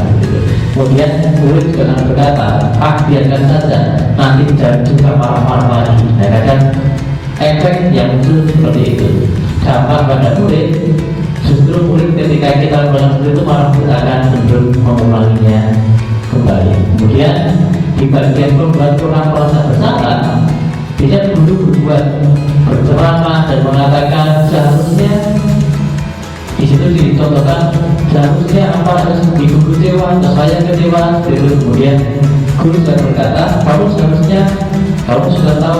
Kemudian murid juga akan berkata, biarkan saja, nanti jangan juga marah-marah lagi. Nah, kadang efek yang muncul seperti itu. Dampak pada murid, justru murid ketika kita melakukan itu malah akan cenderung mengulanginya kembali. Kemudian di bagian membuat orang merasa bersalah, bisa guru berbuat berceramah dan mengatakan seharusnya di situ dicontohkan seharusnya apa, harus ibu kecewa atau saya kecewa. Kemudian guru sudah berkata, kamu sudah tahu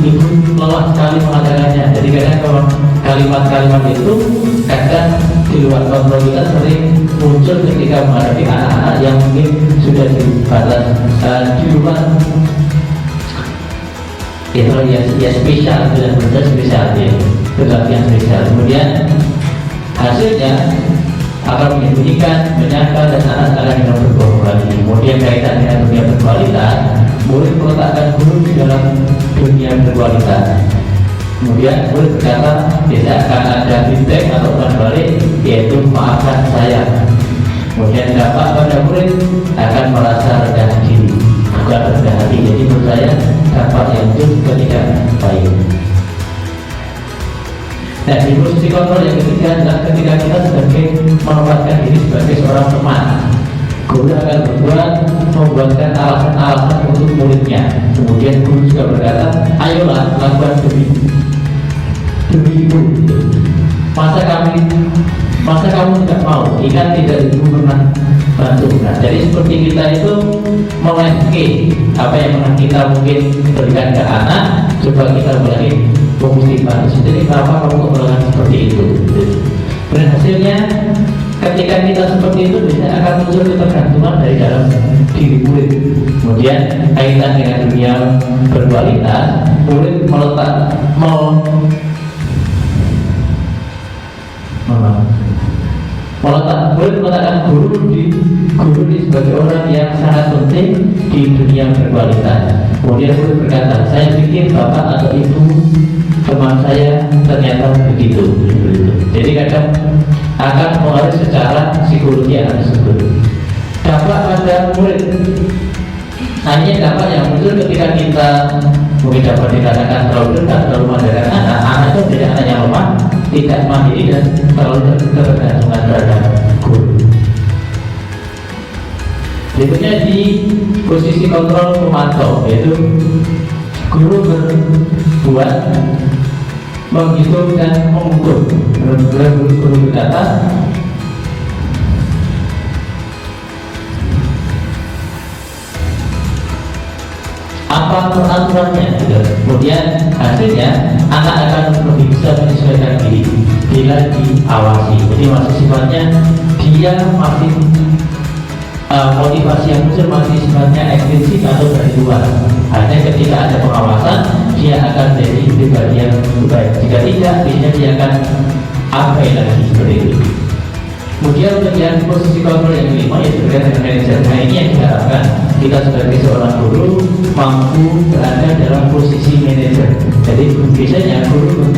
ibu lelah sekali mengatakannya. Jadi kadang kalau kalimat-kalimat itu kadang di luar kontrol kita sering muncul ketika menghadapi anak-anak yang mungkin sudah di batas di luar itu ya spesial, benar-benar spesial, ya berlaku spesial. Kemudian hasilnya akan menyembunyikan, menyangka, dan anak akan yang berbohong lagi. Kemudian kaitan dengan dunia berkualitas, murid meletakkan guru di dalam dunia berkualitas. Kemudian murid berkata, tidak akan ada feedback atau umpan balik, yaitu maafkan saya. Kemudian dampak pada murid akan merasa rendah diri, bukan rendah hati. Jadi menurut saya dampak yang itu juga tidak baik. Nah, di posisi kontrol yang ketiga adalah ketika kita sebagai menempatkan diri sebagai seorang teman. Guru akan membuatkan alasan-alasan untuk muridnya. Kemudian guru juga berkata, ayolah lakukan demi ibu. Masa kamu tidak mau? Ingat tidak ibu pernah bantu. Nah, jadi seperti kita itu melengke apa yang pernah kita mungkin berikan ke anak, coba kita mulai pemutihan. Jadi kenapa kamu melakukan seperti itu? Dan hasilnya ketika kita seperti itu biasanya akan muncul ketergantungan dari dalam diri murid. Kemudian kaitan dengan dunia berkualitas, murid meletakkan guru di sebagai orang yang sangat penting di dunia berkualitas. Kemudian murid berkata, saya pikir bapak atau ibu teman saya ternyata begitu. Jadi kadang akan mengaruhi secara psikologi anak tersebut. Dampak pada murid, hanya dampak yang muncul ketika kita mungkin dapat dikatakan terlalu dekat, terlalu mandiri anak itu tidak anak yang lemah, tidak mandiri, dan terlalu tergantungan terhadap guru. Berikutnya di posisi kontrol pemantau, yaitu guru berbuat menghitung dan mengukur. Guru berkata, apa peraturannya, gitu. Kemudian hasilnya anak akan lebih bisa menyesuaikan diri bila diawasi. Jadi masih sifatnya dia masih motivasi yang muncul masih sifatnya ekstrinsik atau dari luar. Hanya ketika ada pengawasan dia akan jadi pribadi yang baik. Jika tidak, biasanya dia akan abai lagi seperti itu. Kemudian untuk yang posisi kontrol yang kelima, yaitu berkaitan dengan manajer. Nah, ini yang diharapkan kita sebagai seorang guru mampu berada dalam posisi manajer. Jadi biasanya guru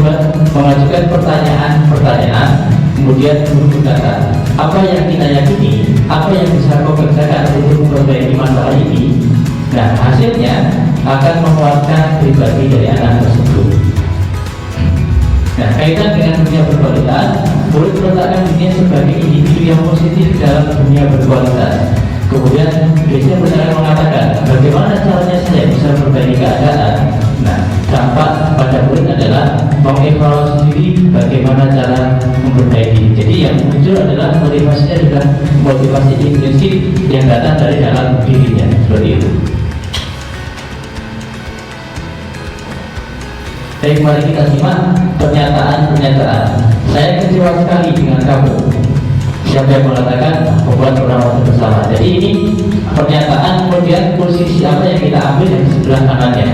mengajukan pertanyaan, kemudian guru berkata, apa yang kita yakini, apa yang bisa kau kerjakan untuk memperbaiki masalah ini. Nah, hasilnya akan menguatkan pribadi dari anak tersebut. Nah, kaitan dengan dunia berkualitas, murid meletakkan dirinya sebagai individu yang positif dalam dunia berkualitas. Kemudian biasanya murid akan mengatakan, bagaimana caranya saya bisa memperbaiki keadaan. Nah, dampak pada murid adalah mengevaluasi diri bagaimana cara memperbaiki. Jadi yang muncul adalah motivasinya adalah motivasi intrinsik yang datang dari dalam dirinya, seperti itu. Baik, mari kita simak pernyataan-pernyataan. Saya kecewa sekali dengan kamu. Siapa yang mengatakan membuat orang bersama. Jadi ini pernyataan, kemudian posisi apa yang kita ambil di sebelah kanannya.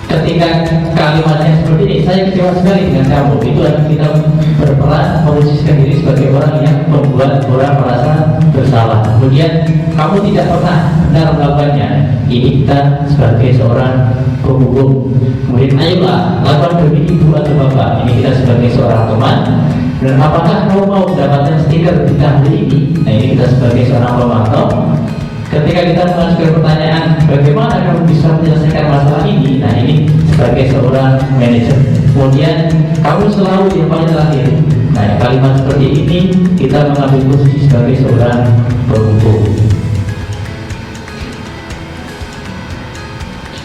Ketika kalimatnya seperti ini, saya kecewa sekali dengan kamu, itu adalah kita berperan memposisikan diri sebagai orang yang membuat orang merasa bersalah. Kemudian kamu tidak pernah benar melakukannya. Ini kita sebagai seorang penghukum. Kemudian ayolah lakukan demi ibu atau bapak. Ini kita sebagai seorang teman. Dan apakah kamu mau mendapatkan stiker bintang ini? Nah, ini kita sebagai seorang pemantau. Ketika kita mengajukan pertanyaan, bagaimana kamu bisa menyelesaikan masalah ini? Nah, ini sebagai seorang manajer. Kemudian kamu selalu yang paling terakhir. Nah, kalimat seperti ini kita mengambil posisi sebagai seorang penghukum.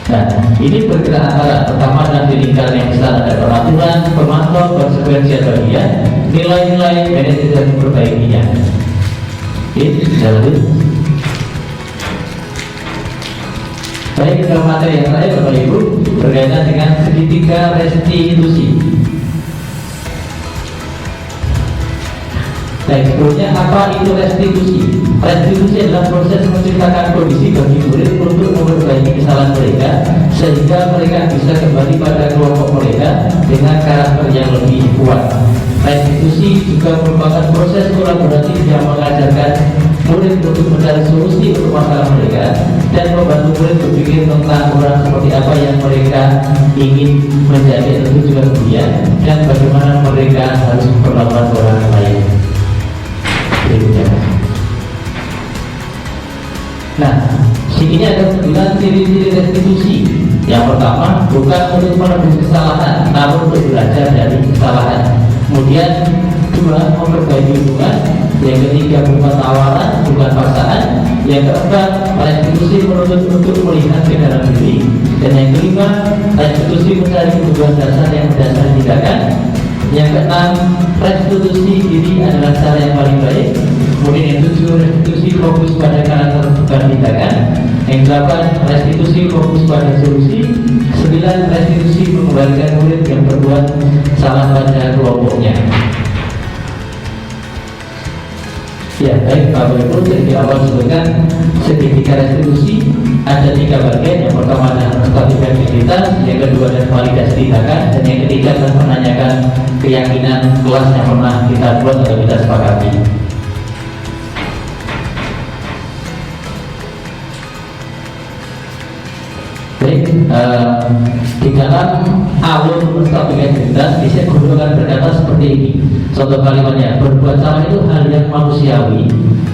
Nah, ini bergerak antara pertama dan di lingkaran yang besar ada peraturan, pemantau, konsekuensi atau dia, nilai-nilai, manajer dan memperbaikinya. Ini jalan. Baik, ke materi yang terakhir Bapak Ibu berkaitan dengan segitiga restitusi. Baik, sebelumnya apa itu restitusi? Restitusi adalah proses menciptakan kondisi bagi murid untuk memperbaiki kesalahan mereka sehingga mereka bisa kembali pada kelompok mereka dengan karakter yang lebih kuat. Restitusi juga merupakan proses kolaboratif yang mengajarkan murid untuk mencari solusi untuk masalah mereka dan membantu murid berpikir tentang orang seperti apa yang mereka ingin menjadi tentu juga kemudian dan bagaimana mereka harus memperlakukan orang lain. Nah, sini ada 9 ciri-ciri restitusi. Yang pertama, bukan untuk menebus kesalahan, namun untuk belajar dari kesalahan. Kemudian 2, memperbaiki hubungan. Yang ketiga, berupa tawaran, bukan paksaan. Yang keempat, restitusi menuntut untuk melihat ke dalam diri. Dan yang kelima, restitusi mencari kebutuhan dasar yang berdasar tindakan. Yang keenam, restitusi diri adalah cara yang paling baik. Kemudian yang 7, restitusi fokus pada karakter bukan tindakan. Yang 8, restitusi fokus pada solusi. 9, restitusi mengembalikan murid yang berbuat salah pada kelompoknya. Ya, baik Bapak Ibu, jadi di awal sebutkan segitiga restitusi ada 3 bagian. Yang pertama adalah status efektivitas, yang kedua adalah validasi tindakan, dan yang ketiga adalah menanyakan keyakinan kelas yang pernah kita buat atau kita sepakati. Baik, di dalam alur status efektivitas biasanya guru akan berkata seperti ini. Contoh kalimatnya, berbuat salah itu hal yang manusiawi.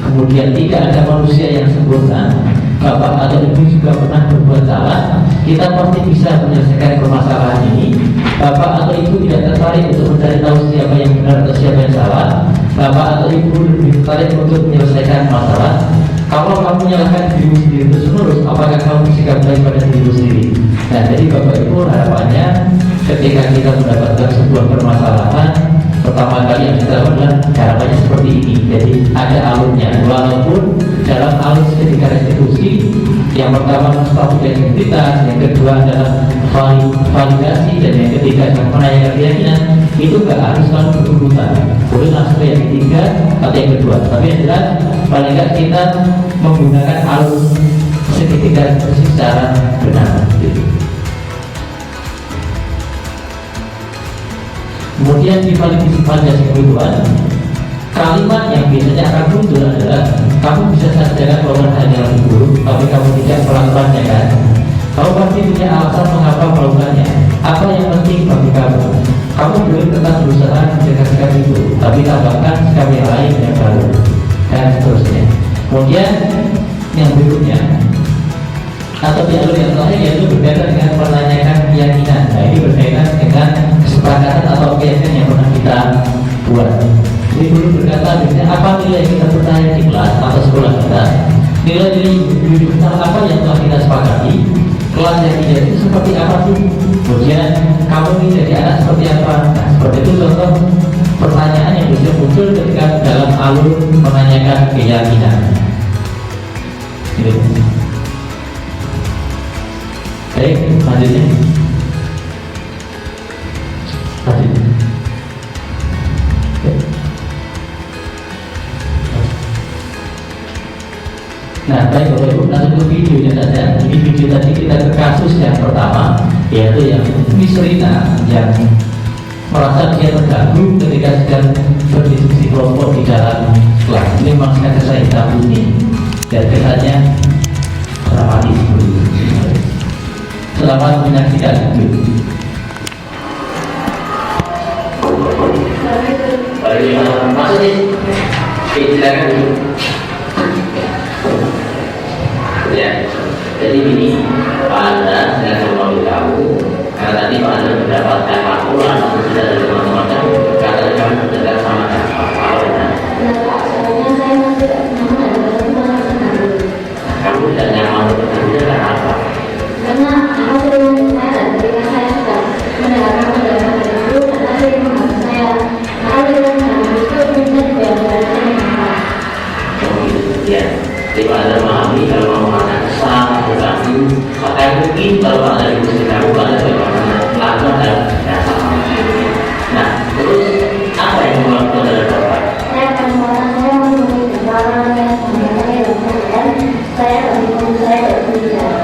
Kemudian tidak ada manusia yang sempurna. Bapak atau ibu juga pernah berbuat salah. Kita pasti bisa menyelesaikan permasalahan ini. Bapak atau ibu tidak tertarik untuk mencari tahu siapa yang benar atau siapa yang salah. Bapak atau ibu lebih tertarik untuk menyelesaikan masalah. Kalau kamu menyalahkan dirimu sendiri terus-menerus, apakah kamu bersikap baik pada dirimu sendiri? Nah, jadi Bapak Ibu harapannya ketika kita mendapatkan sebuah permasalahan, pertama kali yang kita lakukan harapannya seperti ini. Jadi ada alurnya. Walaupun dalam alur segitiga restitusi, yang pertama status identitas, yang kedua adalah validasi, dan yang ketiga adalah menanyakan keyakinan, itu nggak harus selalu berurutan. Boleh langsung ke yang ketiga atau yang kedua. Tapi yang jelas paling nggak kita menggunakan alur segitiga restitusi secara benar. Kemudian di validasi kebutuhan, kalimat yang biasanya akan muncul adalah kamu bisa saja melakukan hal yang lebih buruk, tapi kamu tidak melakukannya kan? Kamu pasti punya alasan mengapa melakukannya. Apa yang penting bagi kamu? Kamu boleh tetap berusaha menjaga sikap itu, tapi tambahkan sikap yang lain yang baru, dan seterusnya. Kemudian yang berikutnya atau dialog yang terakhir yaitu berkaitan dengan menanyakan keyakinan. Nah, ini berkaitan dengan kesepakatan atau keyakinan yang pernah kita buat. Jadi dulu berkata biasanya apa nilai kita percaya di kelas atau sekolah kita, nilai-nilai hidup kita apa yang telah kita sepakati, kelas yang tidak itu seperti apa sih, kemudian kamu ini jadi anak seperti apa. Nah, seperti itu contoh pertanyaan yang bisa muncul ketika dalam alur menanyakan keyakinan. Gitu. Baik, selanjutnya. Nah, baik Bapak Ibu, langsung ke videonya saja. Ini video tadi kita ke kasus yang pertama, yaitu yang Miss Rina yang merasa dia terganggu ketika sedang berdiskusi kelompok di dalam kelas. Ini memang saya hitam putih dan kesannya dramatis. Selamat menyaksikan. Masuk nih, silakan. Ya, jadi ini Pak Andra sedang memberitahu karena tadi Pak Andra mendapatkan laporan atau tidak dari teman-teman kan karena kamu berdekat sama siapa? Soalnya saya masih tidak nyaman ada teman-teman. Kamu tidak nyaman berdekat karena apa? Karena aku sering saya ketika saya sudah mendengarkan penjelasan dari guru, karena sering mengganggu saya. Maka ketika mengganggu itu minta dibayar saya. Oh gitu, ya. Jadi Pak Andra memahami kalau mau anak kesal, terganggu, maka mungkin kalau Pak Andra itu sedang Pak Andra melakukan dalam dasar. Nah, terus apa yang melakukan dalam dasar? Saya akan mengatakan saya menemui orang yang mengenai dan saya akan menemui saya berbicara.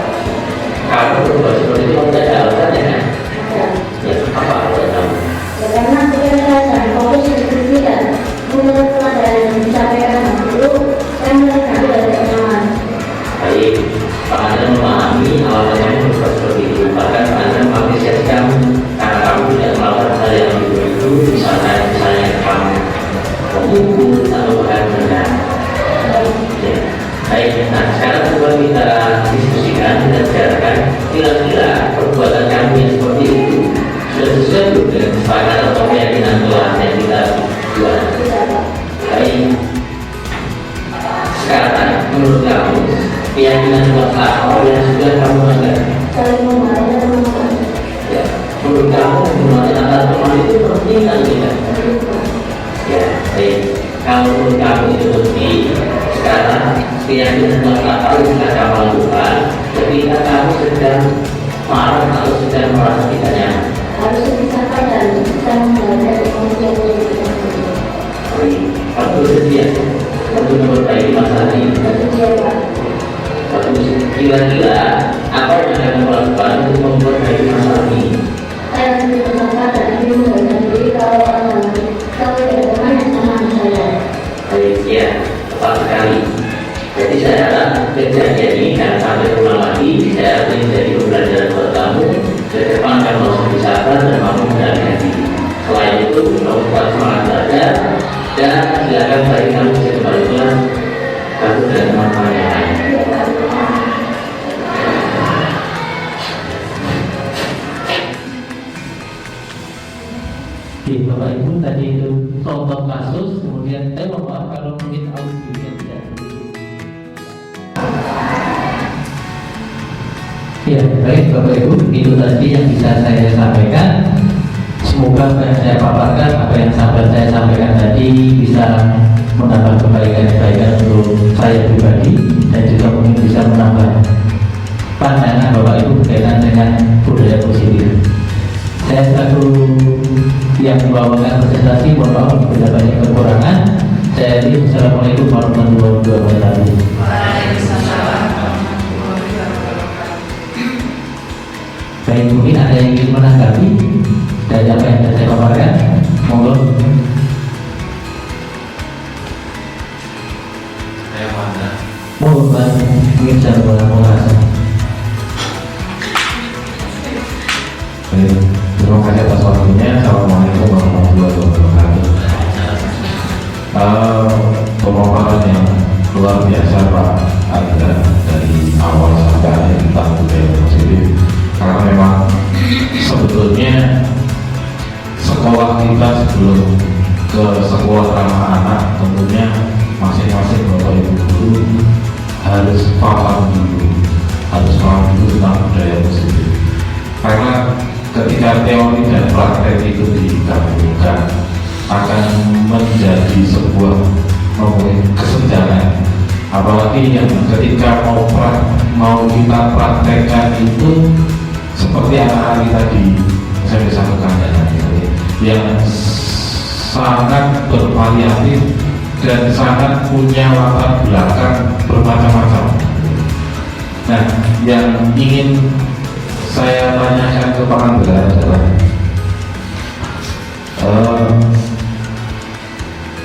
Kamu berubah seperti itu tidak ada alasannya kan? Ya, apa alasan kamu? Karena ketika saya sedang fokus diskusi dan menurut pelajaran yang disampaikan guru, saya merasa dari nyaman. Baik, Pak Andra memahami alasan kamu berubah seperti itu. Bahkan Pak Andra mengapresiasi kamu karena kamu tidak melakukan hal yang itu, misalnya kamu memukul atau bahkan menendang. Ya. Baik, nah sekarang coba kita diskusikan dan bicarakan kira-kira perbuatan kamu yang seperti itu sudah sesuai belum dengan kesepakatan atau keyakinan kelas yang kita buat. Baik, sekarang menurut kamu keyakinan kelas apa yang sudah kamu anggap? Saling memahami dan memahami. Ya, menurut kamu hubungan antara teman itu penting atau tidak? Ya, baik. Kalau menurut kamu itu penting, sekarang keyakinan kelas apa yang sudah kamu lakukan ketika kamu sedang marah atau sedang merasa tidak nyaman? Harus dipisahkan dan bisa menghadapi kondisi yang lebih Baik, kamu bersedia untuk memperbaiki masalah ini? bersedia, Pak. Bagus. Kira-kira apa yang akan kamu lakukan untuk memperbaiki masalah ini? Saya akan berusaha dan ingin menggunakan diri kalau orang lain kalau ada teman yang sama dengan saya. Baik, ya, tepat sekali. Jadi saya harap kejadian ini jangan sampai ulang lagi. Saya ingin jadi pembelajaran buat kamu. Ke depan kamu harus lebih sabar dan mampu mengendalikan diri. Selain itu, kamu tetap semangat belajar dan silakan bagi kamu bisa kembali kelas kamu dan teman-teman yang lain. Di Bapak Ibu tadi itu contoh kasus, kemudian saya mohon maaf kalau mungkin audionya tidak. Ya, baik Bapak Ibu, itu tadi yang bisa saya sampaikan. Semoga apa yang saya paparkan, apa yang saya sampaikan tadi bisa menambah kebaikan-kebaikan untuk saya pribadi dan juga mungkin bisa menambah pandangan Bapak Ibu berkaitan dengan budaya positif. Saya selaku yang membawakan presentasi, mohon maaf bila banyak kekurangan. Saya Eli, Assalamualaikum warahmatullahi wabarakatuh. Baik, mungkin ada yang ingin menanggapi dari apa yang saya paparkan, monggo. Mohon mungkin saya mengulang. luar biasa Pak Andra dari awal sampai akhir tentang budaya positif, karena memang sebetulnya sekolah kita sebelum ke sekolah ramah anak tentunya masing-masing bapak ibu guru harus paham dulu tentang budaya positif, karena ketika teori dan praktek itu digabungkan akan menjadi sebuah kesenjangan. Apalagi yang ketika mau kita praktekkan itu seperti anak-anak kita di saya sampaikan yang sangat bervariatif dan sangat punya latar belakang bermacam-macam. Nah, yang ingin saya tanyakan ke Pak Andra adalah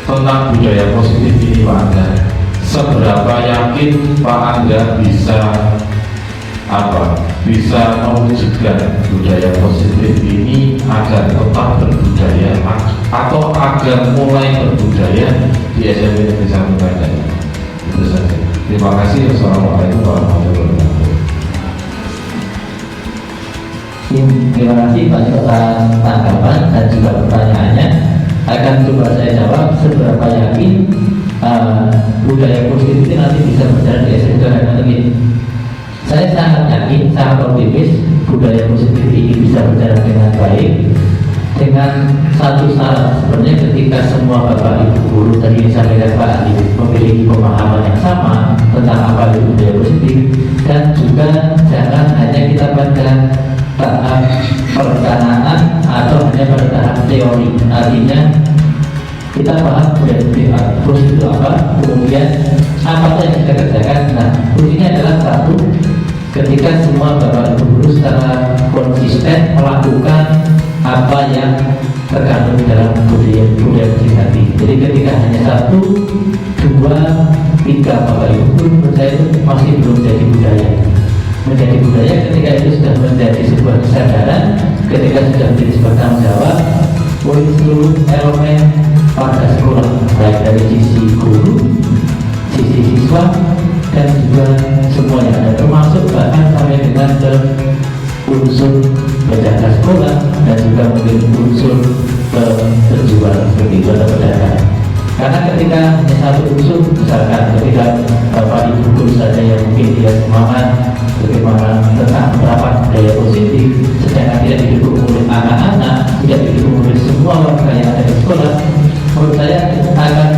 tentang budaya positif ini Pak Andra. Seberapa yakin Pak Andra bisa mewujudkan budaya positif ini agar tetap berbudaya atau agar mulai berbudaya di SMP Negeri 1 Medan? Itu saja. Terima kasih. Wassalamualaikum warahmatullahi wabarakatuh. Terima kasih Pak atas tanggapan dan juga pertanyaannya. Akan coba saya jawab seberapa yakin budaya positif ini nanti bisa berjalan di SMP Negeri. Saya sangat yakin, sangat optimis budaya positif ini bisa berjalan dengan baik dengan satu syarat. Sebenarnya ketika semua bapak ibu guru tadi disampaikan Pak Adi memiliki pemahaman yang sama tentang apa itu budaya positif, dan juga jangan hanya kita pada tahap perencanaan atau hanya pada tahap teori. Artinya kita paham budaya positif itu apa, kemudian apa yang kita kerjakan. Nah, kuncinya adalah satu, ketika semua bapak ibu guru secara konsisten melakukan apa yang terkandung dalam budaya positif tadi. Jadi ketika hanya 1, 2, 3 bapak ibu guru, menurut saya itu masih belum jadi budaya. Menjadi budaya ketika itu sudah menjadi sebuah kesadaran, ketika sudah menjadi sebuah tanggung jawab oleh seluruh elemen pada sekolah, baik dari sisi guru, sisi siswa, dan juga semua yang ada, termasuk bahkan sampai dengan ke unsur penjaga sekolah dan juga mungkin unsur penjual seperti itu atau pedagang. Karena ketika hanya satu unsur, misalkan ketika bapak ibu guru saja yang mungkin tidak semangat bagaimana tentang penerapan budaya positif, sedangkan tidak didukung oleh anak-anak, tidak didukung oleh semua warga yang ada di sekolah, menurut saya akan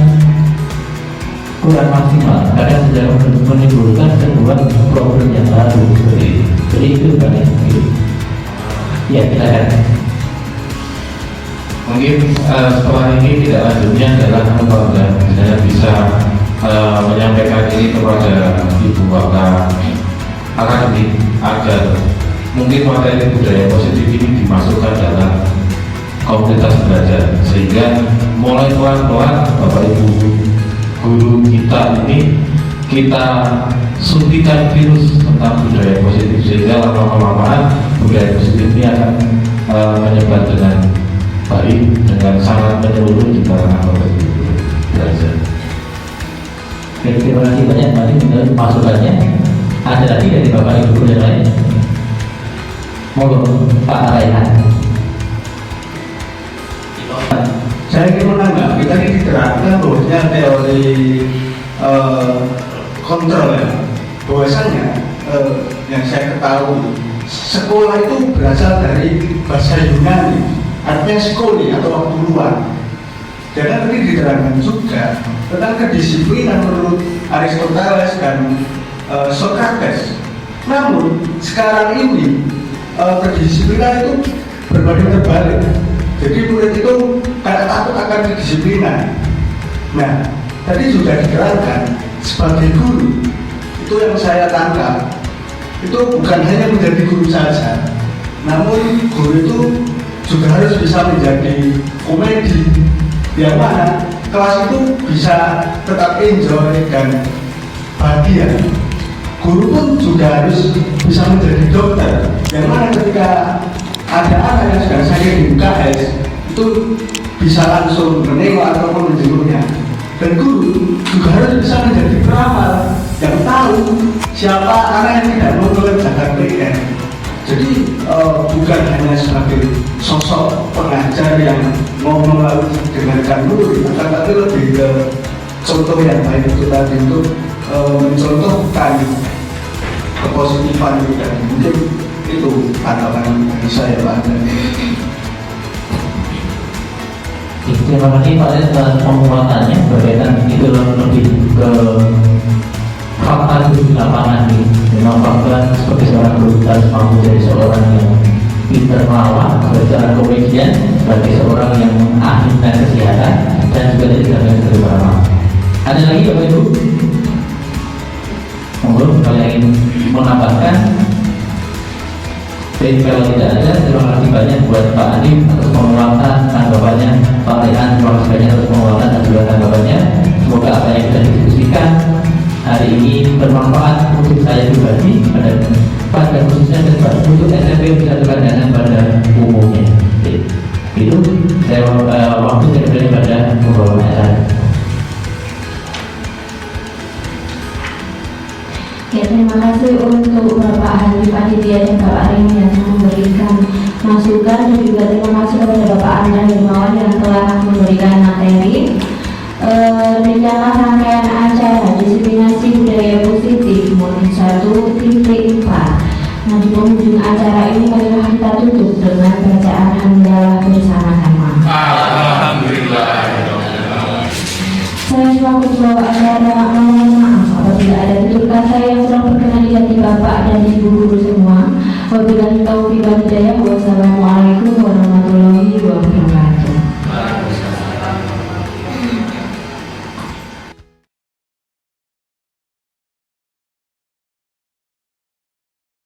kurang maksimal, karena sudah menimbulkan sebuah problem yang baru seperti itu. Jadi itu banyak. Ya, kita akan mungkin setelah ini tidak lanjutnya adalah apabila saya bisa menyampaikan ini kepada ibu bapak akademik agar mungkin materi budaya positif ini dimasukkan dalam komunitas belajar, sehingga mulai pelan-pelan bapak ibu guru kita ini kita suntikan virus tentang budaya positif, sehingga lama-kelamaan budaya positif ini akan menyebar dengan baik, dengan sangat menyeluruh di kalangan bapak ibu belajar. Terima kasih banyak menurut masukannya. Ada lagi dari bapak ibu yang lain? Monggo Pak Raihan. Saya ingin menanggapi tadi diterangkan bahwasanya teori kontrol ya, bahwasanya yang saya ketahui sekolah itu berasal dari bahasa Yunani, artinya skoli atau waktu luang. Dan tadi diterangkan juga tentang kedisiplinan menurut Aristoteles dan Socrates. Namun sekarang ini kedisiplinan itu berbanding terbalik. Jadi murid itu karena takut akan kedisiplinan. Nah, tadi sudah diterangkan sebagai guru itu yang saya tangkap itu bukan hanya menjadi guru saja, namun guru itu juga harus bisa menjadi komedi, yang mana kelas itu bisa tetap enjoy dan bahagia. Guru pun juga harus bisa menjadi dokter, yang mana ketika ada anak yang sudah sakit di UKS itu bisa langsung menengok ataupun menjenguknya. Dan guru juga harus bisa menjadi peramal yang tahu siapa anak yang tidak mau mengerjakan PR. Jadi bukan hanya sebagai sosok pengajar yang mau dengarkan murid, tapi lebih ke contoh yang baik itu tadi untuk mencontohkan kepositifan itu tadi. Mungkin itu tanggapan dari saya Pak. Terima kasih Pak atas penguatannya berkaitan itu lebih ke fakta di lapangan nih. Memang fakta seperti seorang guru harus mampu jadi seorang yang pintar melawan, seorang komedian, sebagai seorang yang ahli kesehatan dan juga tidak bisa beramal. Ada lagi Bapak Ibu? Monggo kalau yang ingin menambahkan. Jadi kalau tidak ada, terima kasih banyak buat Pak Adib atas penguatan tanggapannya, Pak Rehan terima kasih banyak atas penguatan dan juga tanggapannya. Semoga apa yang kita diskusikan hari ini bermanfaat untuk saya pribadi pada khususnya dan untuk SMP bisa dengan pada umumnya. Itu saya waktu saya beri pada pembawa acara. Ya, terima kasih untuk Bapak Hanif Aditya dan Bapak Rini yang memberikan masukan, dan juga terima kasih kepada Bapak Andra Hermawan yang telah memberikan materi. Rencana rangkaian acara diseminasi budaya positif modul 1 titik 4. Nah, di penghujung acara ini marilah kita tutup dengan bacaan hamdalah bersama-sama. Alhamdulillah. Saya selaku pembawa acara mohon maaf apabila ada tutur kata yang kurang berkenan di hati Bapak dan Ibu guru semua. Wabillahi taufiq wal hidayah. Wassalamualaikum